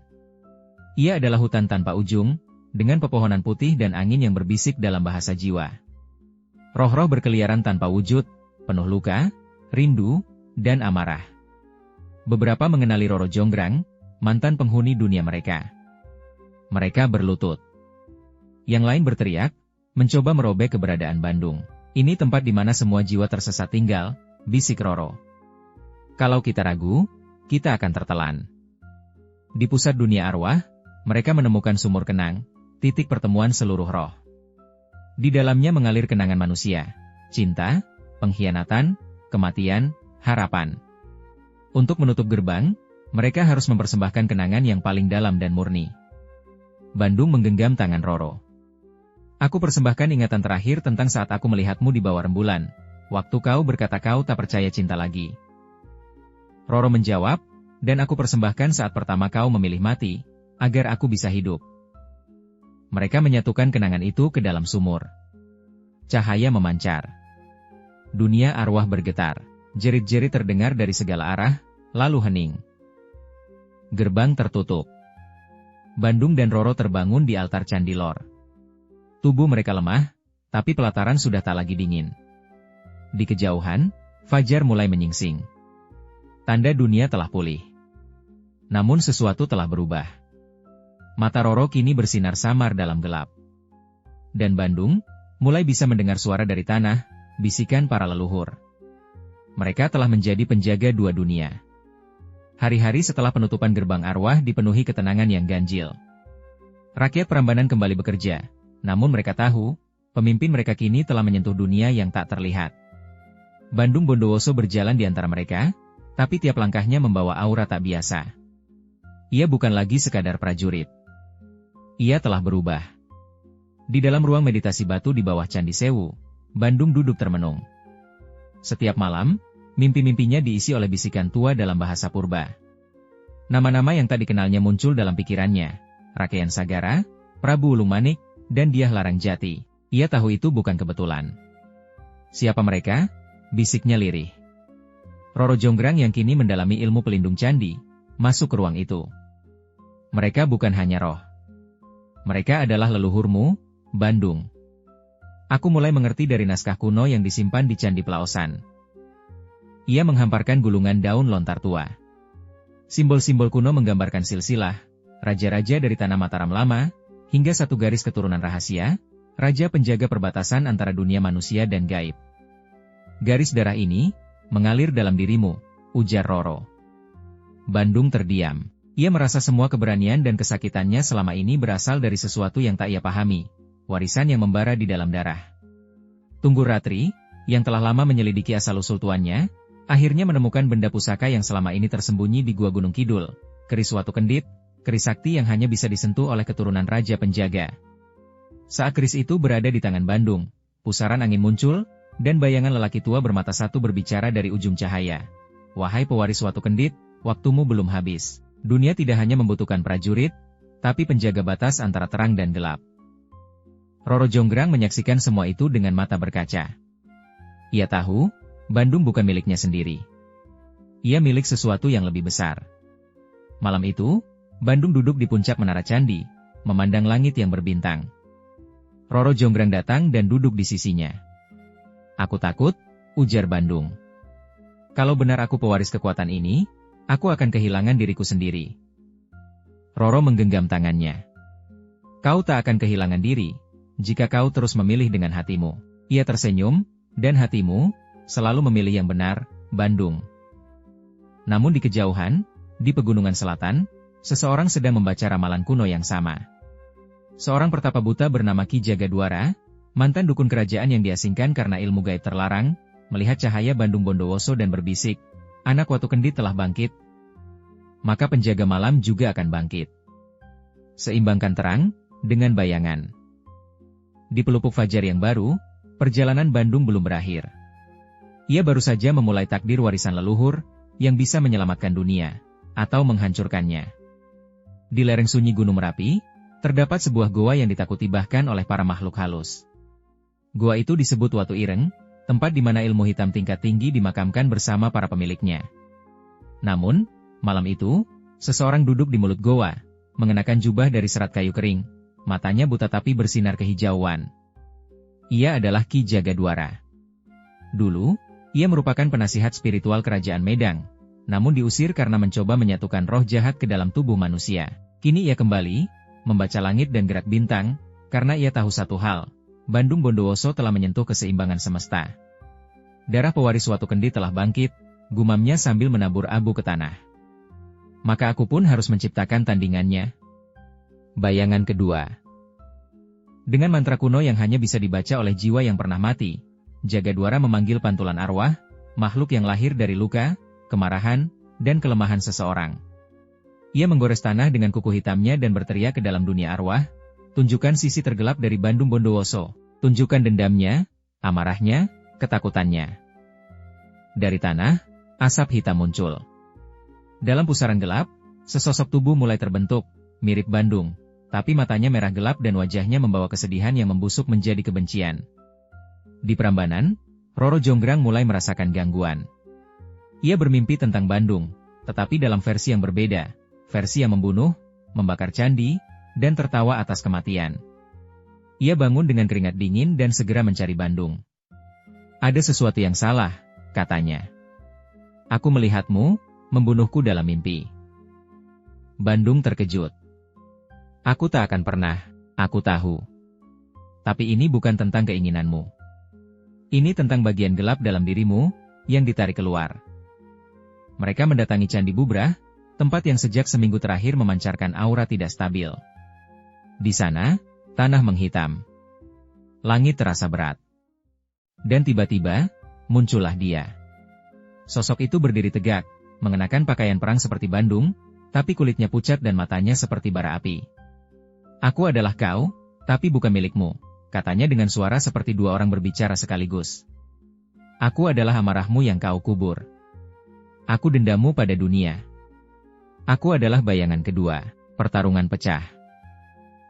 Ia adalah hutan tanpa ujung, dengan pepohonan putih dan angin yang berbisik dalam bahasa jiwa. Roh-roh berkeliaran tanpa wujud, penuh luka, rindu, dan amarah. Beberapa mengenali Roro Jonggrang, mantan penghuni dunia mereka. Mereka berlutut. Yang lain berteriak, mencoba merobek keberadaan Bandung. Ini tempat di mana semua jiwa tersesat tinggal, bisik Roro. Kalau kita ragu, kita akan tertelan. Di pusat dunia arwah, mereka menemukan sumur kenang, titik pertemuan seluruh roh. Di dalamnya mengalir kenangan manusia, cinta, pengkhianatan, kematian, harapan. Untuk menutup gerbang, mereka harus mempersembahkan kenangan yang paling dalam dan murni. Bandung menggenggam tangan Roro. Aku persembahkan ingatan terakhir tentang saat aku melihatmu di bawah rembulan, waktu kau berkata kau tak percaya cinta lagi. Roro menjawab, dan aku persembahkan saat pertama kau memilih mati, agar aku bisa hidup. Mereka menyatukan kenangan itu ke dalam sumur. Cahaya memancar. Dunia arwah bergetar. Jerit-jerit terdengar dari segala arah, lalu hening. Gerbang tertutup. Bandung dan Roro terbangun di altar Candi Lor. Tubuh mereka lemah, tapi pelataran sudah tak lagi dingin. Di kejauhan, fajar mulai menyingsing. Tanda dunia telah pulih. Namun sesuatu telah berubah. Mata Roro kini bersinar samar dalam gelap. Dan Bandung mulai bisa mendengar suara dari tanah, bisikan para leluhur. Mereka telah menjadi penjaga dua dunia. Hari-hari setelah penutupan gerbang arwah dipenuhi ketenangan yang ganjil. Rakyat Prambanan kembali bekerja, namun mereka tahu, pemimpin mereka kini telah menyentuh dunia yang tak terlihat. Bandung Bondowoso berjalan di antara mereka, tapi tiap langkahnya membawa aura tak biasa. Ia bukan lagi sekadar prajurit. Ia telah berubah. Di dalam ruang meditasi batu di bawah Candi Sewu, Bandung duduk termenung. Setiap malam, mimpi-mimpinya diisi oleh bisikan tua dalam bahasa purba. Nama-nama yang tak dikenalnya muncul dalam pikirannya. Rakyan Sagara, Prabu Ulungmanik, dan Dyah Larangjati. Ia tahu itu bukan kebetulan. Siapa mereka? Bisiknya lirih. Roro Jonggrang yang kini mendalami ilmu pelindung candi, masuk ke ruang itu. Mereka bukan hanya roh. Mereka adalah leluhurmu, Bandung. Aku mulai mengerti dari naskah kuno yang disimpan di Candi Plaosan. Ia menghamparkan gulungan daun lontar tua. Simbol-simbol kuno menggambarkan silsilah, raja-raja dari tanah Mataram lama, hingga satu garis keturunan rahasia, raja penjaga perbatasan antara dunia manusia dan gaib. Garis darah ini mengalir dalam dirimu, ujar Roro. Bandung terdiam. Ia merasa semua keberanian dan kesakitannya selama ini berasal dari sesuatu yang tak ia pahami, warisan yang membara di dalam darah. Tunggu Ratri, yang telah lama menyelidiki asal-usul tuannya, akhirnya menemukan benda pusaka yang selama ini tersembunyi di Gua Gunung Kidul, keris Watu Kendit, keris sakti yang hanya bisa disentuh oleh keturunan raja penjaga. Saat keris itu berada di tangan Bandung, pusaran angin muncul, dan bayangan lelaki tua bermata satu berbicara dari ujung cahaya. Wahai pewaris Watu Kendit, waktumu belum habis. Dunia tidak hanya membutuhkan prajurit, tapi penjaga batas antara terang dan gelap. Roro Jonggrang menyaksikan semua itu dengan mata berkaca. Ia tahu, Bandung bukan miliknya sendiri. Ia milik sesuatu yang lebih besar. Malam itu, Bandung duduk di puncak menara candi, memandang langit yang berbintang. Roro Jonggrang datang dan duduk di sisinya. Aku takut, ujar Bandung. Kalau benar aku pewaris kekuatan ini, aku akan kehilangan diriku sendiri. Roro menggenggam tangannya. Kau tak akan kehilangan diri, jika kau terus memilih dengan hatimu. Ia tersenyum, dan hatimu selalu memilih yang benar, Bandung. Namun di kejauhan, di pegunungan selatan, seseorang sedang membaca ramalan kuno yang sama. Seorang pertapa buta bernama Ki Jagadwara, mantan dukun kerajaan yang diasingkan karena ilmu gaib terlarang, melihat cahaya Bandung Bondowoso dan berbisik, anak Watu Kendit telah bangkit. Maka penjaga malam juga akan bangkit. Seimbangkan terang, dengan bayangan. Di pelupuk fajar yang baru, perjalanan Bandung belum berakhir. Ia baru saja memulai takdir warisan leluhur, yang bisa menyelamatkan dunia, atau menghancurkannya. Di lereng sunyi Gunung Merapi, terdapat sebuah goa yang ditakuti bahkan oleh para makhluk halus. Goa itu disebut Watu Ireng, tempat di mana ilmu hitam tingkat tinggi dimakamkan bersama para pemiliknya. Namun, malam itu, seseorang duduk di mulut goa, mengenakan jubah dari serat kayu kering, matanya buta tapi bersinar kehijauan. Ia adalah Ki Jagadwara. Dulu, ia merupakan penasihat spiritual kerajaan Medang, namun diusir karena mencoba menyatukan roh jahat ke dalam tubuh manusia. Kini ia kembali, membaca langit dan gerak bintang, karena ia tahu satu hal, Bandung Bondowoso telah menyentuh keseimbangan semesta. Darah pewaris Watu Kendit telah bangkit, gumamnya sambil menabur abu ke tanah. Maka aku pun harus menciptakan tandingannya. Bayangan kedua. Dengan mantra kuno yang hanya bisa dibaca oleh jiwa yang pernah mati, Jagadwara memanggil pantulan arwah, makhluk yang lahir dari luka, kemarahan, dan kelemahan seseorang. Ia menggores tanah dengan kuku hitamnya dan berteriak ke dalam dunia arwah, tunjukkan sisi tergelap dari Bandung Bondowoso, tunjukkan dendamnya, amarahnya, ketakutannya. Dari tanah, asap hitam muncul. Dalam pusaran gelap, sesosok tubuh mulai terbentuk, mirip Bandung, tapi matanya merah gelap dan wajahnya membawa kesedihan yang membusuk menjadi kebencian. Di Prambanan, Roro Jonggrang mulai merasakan gangguan. Ia bermimpi tentang Bandung, tetapi dalam versi yang berbeda, versi yang membunuh, membakar candi, dan tertawa atas kematian. Ia bangun dengan keringat dingin dan segera mencari Bandung. Ada sesuatu yang salah, katanya. Aku melihatmu, membunuhku dalam mimpi. Bandung terkejut. Aku tak akan pernah, aku tahu. Tapi ini bukan tentang keinginanmu. Ini tentang bagian gelap dalam dirimu, yang ditarik keluar. Mereka mendatangi Candi Bubrah, tempat yang sejak seminggu terakhir memancarkan aura tidak stabil. Di sana, tanah menghitam. Langit terasa berat. Dan tiba-tiba, muncullah dia. Sosok itu berdiri tegak, mengenakan pakaian perang seperti Bandung, tapi kulitnya pucat dan matanya seperti bara api. Aku adalah kau, tapi bukan milikmu, katanya dengan suara seperti dua orang berbicara sekaligus. Aku adalah amarahmu yang kau kubur. Aku dendamu pada dunia. Aku adalah bayangan kedua. Pertarungan pecah.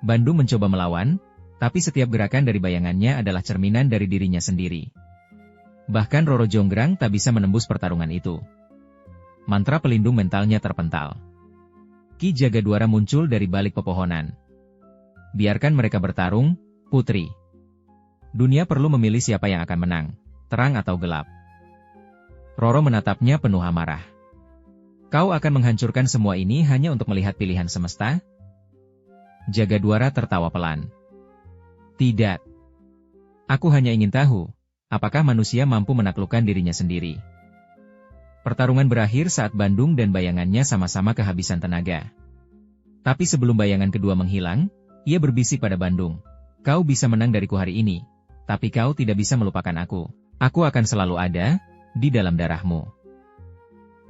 Bandung mencoba melawan, tapi setiap gerakan dari bayangannya adalah cerminan dari dirinya sendiri. Bahkan Roro Jonggrang tak bisa menembus pertarungan itu. Mantra pelindung mentalnya terpental. Ki Jagadwara muncul dari balik pepohonan. Biarkan mereka bertarung, putri. Dunia perlu memilih siapa yang akan menang, terang atau gelap. Roro menatapnya penuh amarah. Kau akan menghancurkan semua ini hanya untuk melihat pilihan semesta? Jagadwara tertawa pelan. Tidak. Aku hanya ingin tahu, apakah manusia mampu menaklukkan dirinya sendiri. Pertarungan berakhir saat Bandung dan bayangannya sama-sama kehabisan tenaga. Tapi sebelum bayangan kedua menghilang, ia berbisik pada Bandung. Kau bisa menang dariku hari ini, tapi kau tidak bisa melupakan aku. Aku akan selalu ada, di dalam darahmu.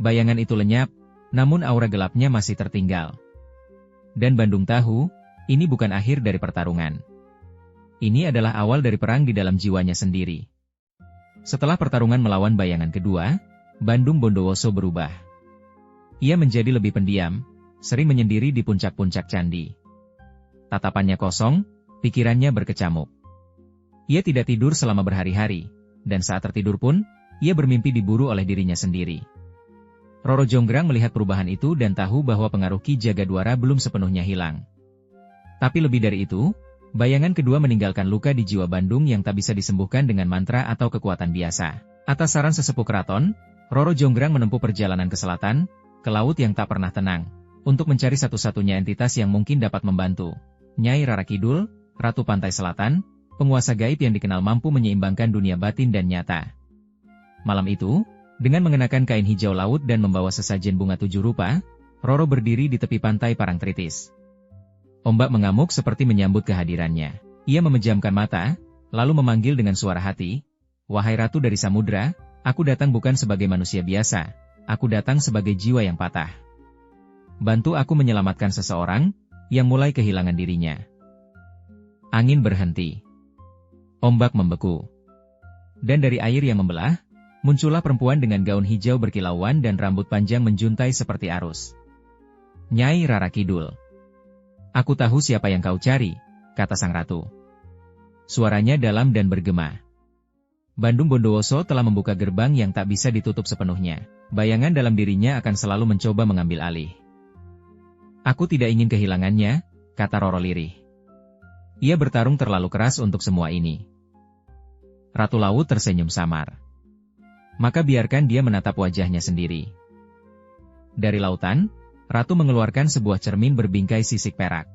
Bayangan itu lenyap, namun aura gelapnya masih tertinggal. Dan Bandung tahu, ini bukan akhir dari pertarungan. Ini adalah awal dari perang di dalam jiwanya sendiri. Setelah pertarungan melawan bayangan kedua, Bandung Bondowoso berubah. Ia menjadi lebih pendiam, sering menyendiri di puncak-puncak candi. Tatapannya kosong, pikirannya berkecamuk. Ia tidak tidur selama berhari-hari, dan saat tertidur pun, ia bermimpi diburu oleh dirinya sendiri. Roro Jonggrang melihat perubahan itu dan tahu bahwa pengaruh Ki Jagadwara belum sepenuhnya hilang. Tapi lebih dari itu, bayangan kedua meninggalkan luka di jiwa Bandung yang tak bisa disembuhkan dengan mantra atau kekuatan biasa. Atas saran sesepuh keraton, Roro Jonggrang menempuh perjalanan ke selatan, ke laut yang tak pernah tenang, untuk mencari satu-satunya entitas yang mungkin dapat membantu. Nyai Rara Kidul, Ratu Pantai Selatan, penguasa gaib yang dikenal mampu menyeimbangkan dunia batin dan nyata. Malam itu, dengan mengenakan kain hijau laut dan membawa sesajen bunga 7 rupa, Roro berdiri di tepi pantai Parangtritis. Ombak mengamuk seperti menyambut kehadirannya. Ia memejamkan mata, lalu memanggil dengan suara hati, "Wahai Ratu dari Samudra, aku datang bukan sebagai manusia biasa, aku datang sebagai jiwa yang patah. Bantu aku menyelamatkan seseorang, yang mulai kehilangan dirinya." Angin berhenti. Ombak membeku. Dan dari air yang membelah, muncullah perempuan dengan gaun hijau berkilauan dan rambut panjang menjuntai seperti arus. Nyai Rara Kidul. Aku tahu siapa yang kau cari, kata sang ratu. Suaranya dalam dan bergema. Bandung Bondowoso telah membuka gerbang yang tak bisa ditutup sepenuhnya. Bayangan dalam dirinya akan selalu mencoba mengambil alih. Aku tidak ingin kehilangannya, kata Roro lirih. Ia bertarung terlalu keras untuk semua ini. Ratu Laut tersenyum samar. Maka biarkan dia menatap wajahnya sendiri. Dari lautan, Ratu mengeluarkan sebuah cermin berbingkai sisik perak.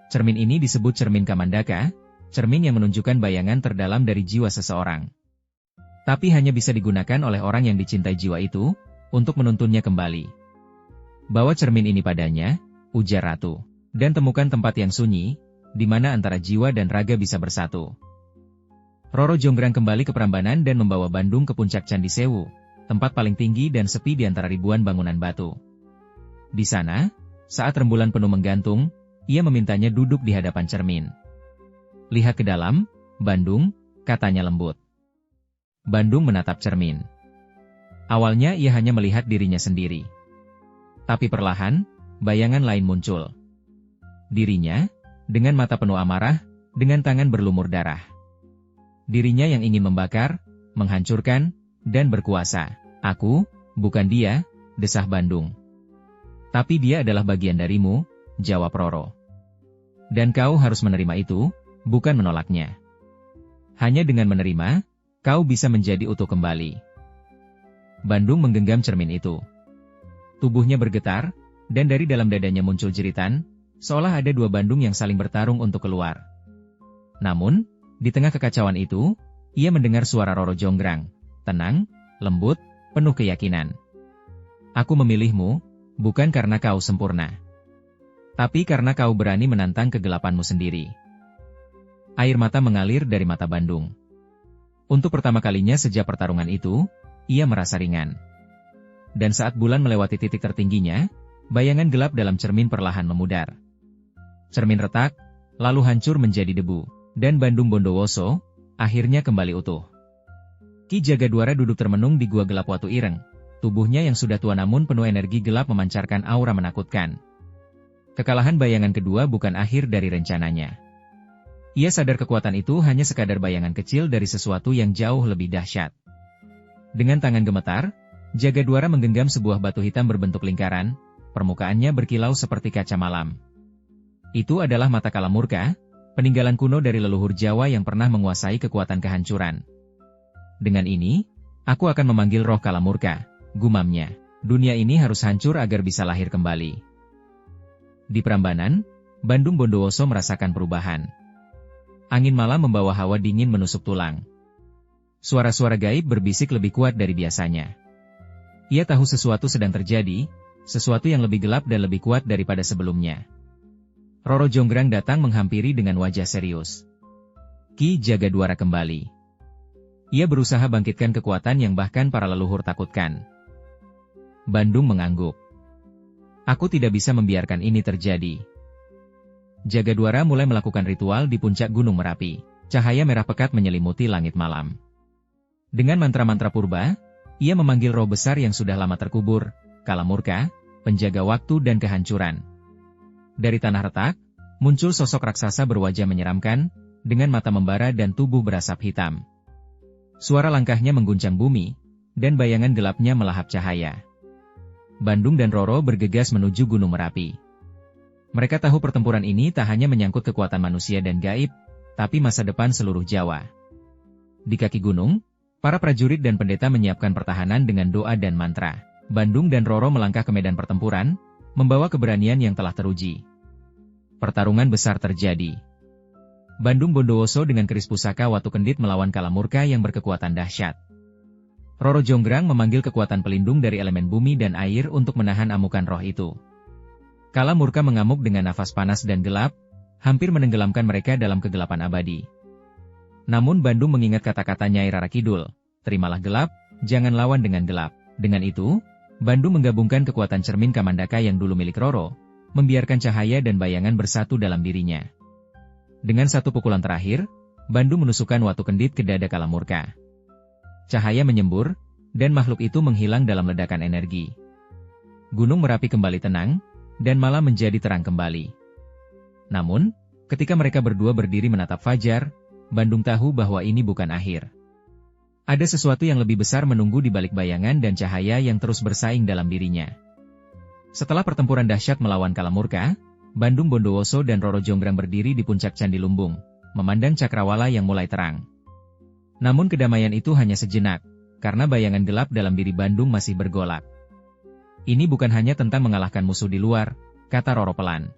Cermin ini disebut cermin Kamandaka, cermin yang menunjukkan bayangan terdalam dari jiwa seseorang. Tapi hanya bisa digunakan oleh orang yang dicintai jiwa itu, untuk menuntunnya kembali. Bawa cermin ini padanya, ujar Ratu, dan temukan tempat yang sunyi, di mana antara jiwa dan raga bisa bersatu. Roro Jonggrang kembali ke Prambanan dan membawa Bandung ke puncak Candi Sewu, tempat paling tinggi dan sepi di antara ribuan bangunan batu. Di sana, saat rembulan penuh menggantung, ia memintanya duduk di hadapan cermin. Lihat ke dalam, Bandung, katanya lembut. Bandung menatap cermin. Awalnya ia hanya melihat dirinya sendiri. Tapi perlahan, bayangan lain muncul. Dirinya, dengan mata penuh amarah, dengan tangan berlumur darah. Dirinya yang ingin membakar, menghancurkan, dan berkuasa. Aku, bukan dia, desah Bandung. Tapi dia adalah bagian darimu, jawab Roro. Dan kau harus menerima itu, bukan menolaknya. Hanya dengan menerima, kau bisa menjadi utuh kembali. Bandung menggenggam cermin itu. Tubuhnya bergetar, dan dari dalam dadanya muncul jeritan, seolah ada dua Bandung yang saling bertarung untuk keluar. Namun, di tengah kekacauan itu, ia mendengar suara Roro Jonggrang, tenang, lembut, penuh keyakinan. Aku memilihmu, bukan karena kau sempurna. Tapi karena kau berani menantang kegelapanmu sendiri. Air mata mengalir dari mata Bandung. Untuk pertama kalinya sejak pertarungan itu, ia merasa ringan. Dan saat bulan melewati titik tertingginya, bayangan gelap dalam cermin perlahan memudar. Cermin retak, lalu hancur menjadi debu, dan Bandung Bondowoso akhirnya kembali utuh. Ki Jagadwara duduk termenung di gua gelap Watu Ireng. Tubuhnya yang sudah tua namun penuh energi gelap memancarkan aura menakutkan. Kekalahan bayangan kedua bukan akhir dari rencananya. Ia sadar kekuatan itu hanya sekadar bayangan kecil dari sesuatu yang jauh lebih dahsyat. Dengan tangan gemetar, Jagadwara menggenggam sebuah batu hitam berbentuk lingkaran, permukaannya berkilau seperti kaca malam. Itu adalah mata Kala Murka, peninggalan kuno dari leluhur Jawa yang pernah menguasai kekuatan kehancuran. Dengan ini, aku akan memanggil roh Kala Murka, gumamnya. Dunia ini harus hancur agar bisa lahir kembali. Di Prambanan, Bandung Bondowoso merasakan perubahan. Angin malam membawa hawa dingin menusuk tulang. Suara-suara gaib berbisik lebih kuat dari biasanya. Ia tahu sesuatu sedang terjadi, sesuatu yang lebih gelap dan lebih kuat daripada sebelumnya. Roro Jonggrang datang menghampiri dengan wajah serius. Ki Jagadwara kembali. Ia berusaha bangkitkan kekuatan yang bahkan para leluhur takutkan. Bandung mengangguk. Aku tidak bisa membiarkan ini terjadi. Jagadwara mulai melakukan ritual di puncak Gunung Merapi. Cahaya merah pekat menyelimuti langit malam. Dengan mantra-mantra purba, ia memanggil roh besar yang sudah lama terkubur, Kala Murka, penjaga waktu dan kehancuran. Dari tanah retak, muncul sosok raksasa berwajah menyeramkan, dengan mata membara dan tubuh berasap hitam. Suara langkahnya mengguncang bumi, dan bayangan gelapnya melahap cahaya. Bandung dan Roro bergegas menuju Gunung Merapi. Mereka tahu pertempuran ini tak hanya menyangkut kekuatan manusia dan gaib, tapi masa depan seluruh Jawa. Di kaki gunung, para prajurit dan pendeta menyiapkan pertahanan dengan doa dan mantra. Bandung dan Roro melangkah ke medan pertempuran, membawa keberanian yang telah teruji. Pertarungan besar terjadi. Bandung Bondowoso dengan keris pusaka Watu Kendit melawan Kala Murka yang berkekuatan dahsyat. Roro Jonggrang memanggil kekuatan pelindung dari elemen bumi dan air untuk menahan amukan roh itu. Kala Murka mengamuk dengan nafas panas dan gelap, hampir menenggelamkan mereka dalam kegelapan abadi. Namun Bandung mengingat kata-kata Nyai Rara Kidul, terimalah gelap, jangan lawan dengan gelap. Dengan itu, Bandung menggabungkan kekuatan cermin Kamandaka yang dulu milik Roro, membiarkan cahaya dan bayangan bersatu dalam dirinya. Dengan satu pukulan terakhir, Bandung menusukkan Watu Kendit ke dada Kala Murka. Cahaya menyembur, dan makhluk itu menghilang dalam ledakan energi. Gunung Merapi kembali tenang, dan malam menjadi terang kembali. Namun, ketika mereka berdua berdiri menatap fajar, Bandung tahu bahwa ini bukan akhir. Ada sesuatu yang lebih besar menunggu di balik bayangan dan cahaya yang terus bersaing dalam dirinya. Setelah pertempuran dahsyat melawan Kala Murka, Bandung Bondowoso dan Roro Jonggrang berdiri di puncak Candi Lumbung, memandang cakrawala yang mulai terang. Namun kedamaian itu hanya sejenak, karena bayangan gelap dalam diri Bandung masih bergolak. Ini bukan hanya tentang mengalahkan musuh di luar, kata Roro pelan.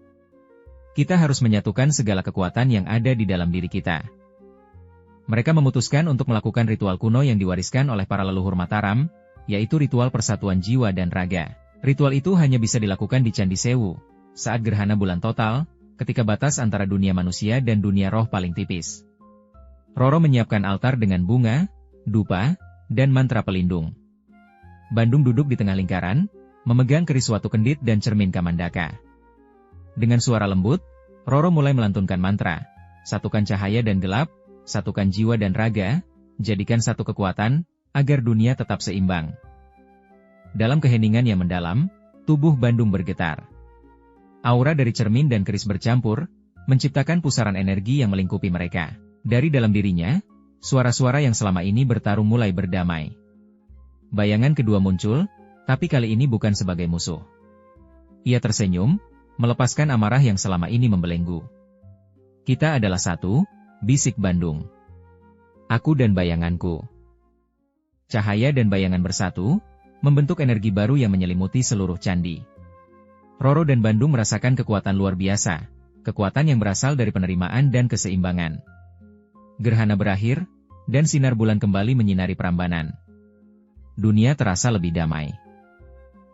Kita harus menyatukan segala kekuatan yang ada di dalam diri kita. Mereka memutuskan untuk melakukan ritual kuno yang diwariskan oleh para leluhur Mataram, yaitu ritual persatuan jiwa dan raga. Ritual itu hanya bisa dilakukan di Candi Sewu, saat gerhana bulan total, ketika batas antara dunia manusia dan dunia roh paling tipis. Roro menyiapkan altar dengan bunga, dupa, dan mantra pelindung. Bandung duduk di tengah lingkaran, memegang keris Watu Kendit dan cermin Kamandaka. Dengan suara lembut, Roro mulai melantunkan mantra, satukan cahaya dan gelap, satukan jiwa dan raga, jadikan satu kekuatan, agar dunia tetap seimbang. Dalam keheningan yang mendalam, tubuh Bandung bergetar. Aura dari cermin dan keris bercampur, menciptakan pusaran energi yang melingkupi mereka. Dari dalam dirinya, suara-suara yang selama ini bertarung mulai berdamai. Bayangan kedua muncul, Tapi kali ini bukan sebagai musuh. Ia tersenyum, melepaskan amarah yang selama ini membelenggu. Kita adalah satu, bisik Bandung. Aku dan bayanganku. Cahaya dan bayangan bersatu, membentuk energi baru yang menyelimuti seluruh candi. Roro dan Bandung merasakan kekuatan luar biasa, kekuatan yang berasal dari penerimaan dan keseimbangan. Gerhana berakhir, dan sinar bulan kembali menyinari Prambanan. Dunia terasa lebih damai.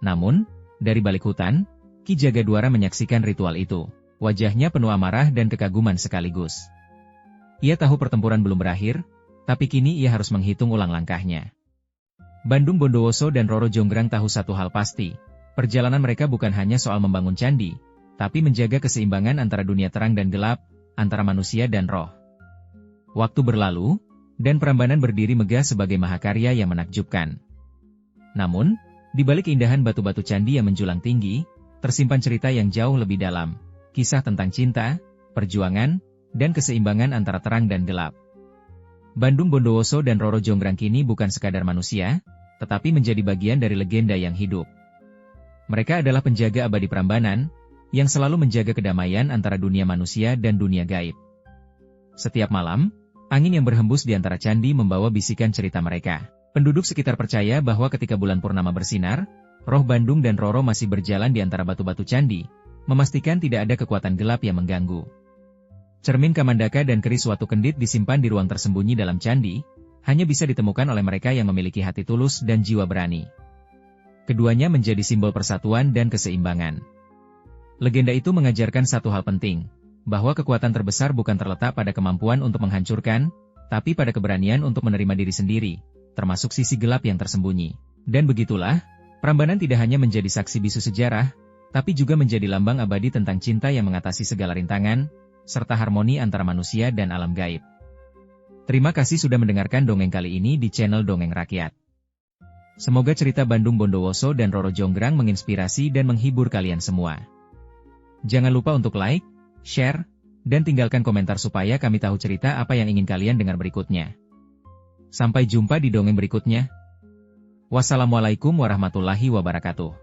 Namun, dari balik hutan, Ki Jagadwara menyaksikan ritual itu. Wajahnya penuh amarah dan kekaguman sekaligus. Ia tahu pertempuran belum berakhir, tapi kini ia harus menghitung ulang langkahnya. Bandung Bondowoso dan Roro Jonggrang tahu satu hal pasti, perjalanan mereka bukan hanya soal membangun candi, tapi menjaga keseimbangan antara dunia terang dan gelap, antara manusia dan roh. Waktu berlalu, dan Prambanan berdiri megah sebagai mahakarya yang menakjubkan. Namun, di balik keindahan batu-batu candi yang menjulang tinggi, tersimpan cerita yang jauh lebih dalam, kisah tentang cinta, perjuangan, dan keseimbangan antara terang dan gelap. Bandung Bondowoso dan Roro Jonggrang kini bukan sekadar manusia, tetapi menjadi bagian dari legenda yang hidup. Mereka adalah penjaga abadi Prambanan, yang selalu menjaga kedamaian antara dunia manusia dan dunia gaib. Setiap malam, angin yang berhembus di antara candi membawa bisikan cerita mereka. Penduduk sekitar percaya bahwa ketika bulan purnama bersinar, roh Bandung dan Roro masih berjalan di antara batu-batu candi, memastikan tidak ada kekuatan gelap yang mengganggu. Cermin Kamandaka dan keris Watu Kendit disimpan di ruang tersembunyi dalam candi, hanya bisa ditemukan oleh mereka yang memiliki hati tulus dan jiwa berani. Keduanya menjadi simbol persatuan dan keseimbangan. Legenda itu mengajarkan satu hal penting, bahwa kekuatan terbesar bukan terletak pada kemampuan untuk menghancurkan, tapi pada keberanian untuk menerima diri sendiri, termasuk sisi gelap yang tersembunyi. Dan begitulah, Prambanan tidak hanya menjadi saksi bisu sejarah, tapi juga menjadi lambang abadi tentang cinta yang mengatasi segala rintangan, serta harmoni antara manusia dan alam gaib. Terima kasih sudah mendengarkan dongeng kali ini di channel Dongeng Rakyat. Semoga cerita Bandung Bondowoso dan Roro Jonggrang menginspirasi dan menghibur kalian semua. Jangan lupa untuk like, share, dan tinggalkan komentar supaya kami tahu cerita apa yang ingin kalian dengar berikutnya. Sampai jumpa di dongeng berikutnya. Wassalamualaikum warahmatullahi wabarakatuh.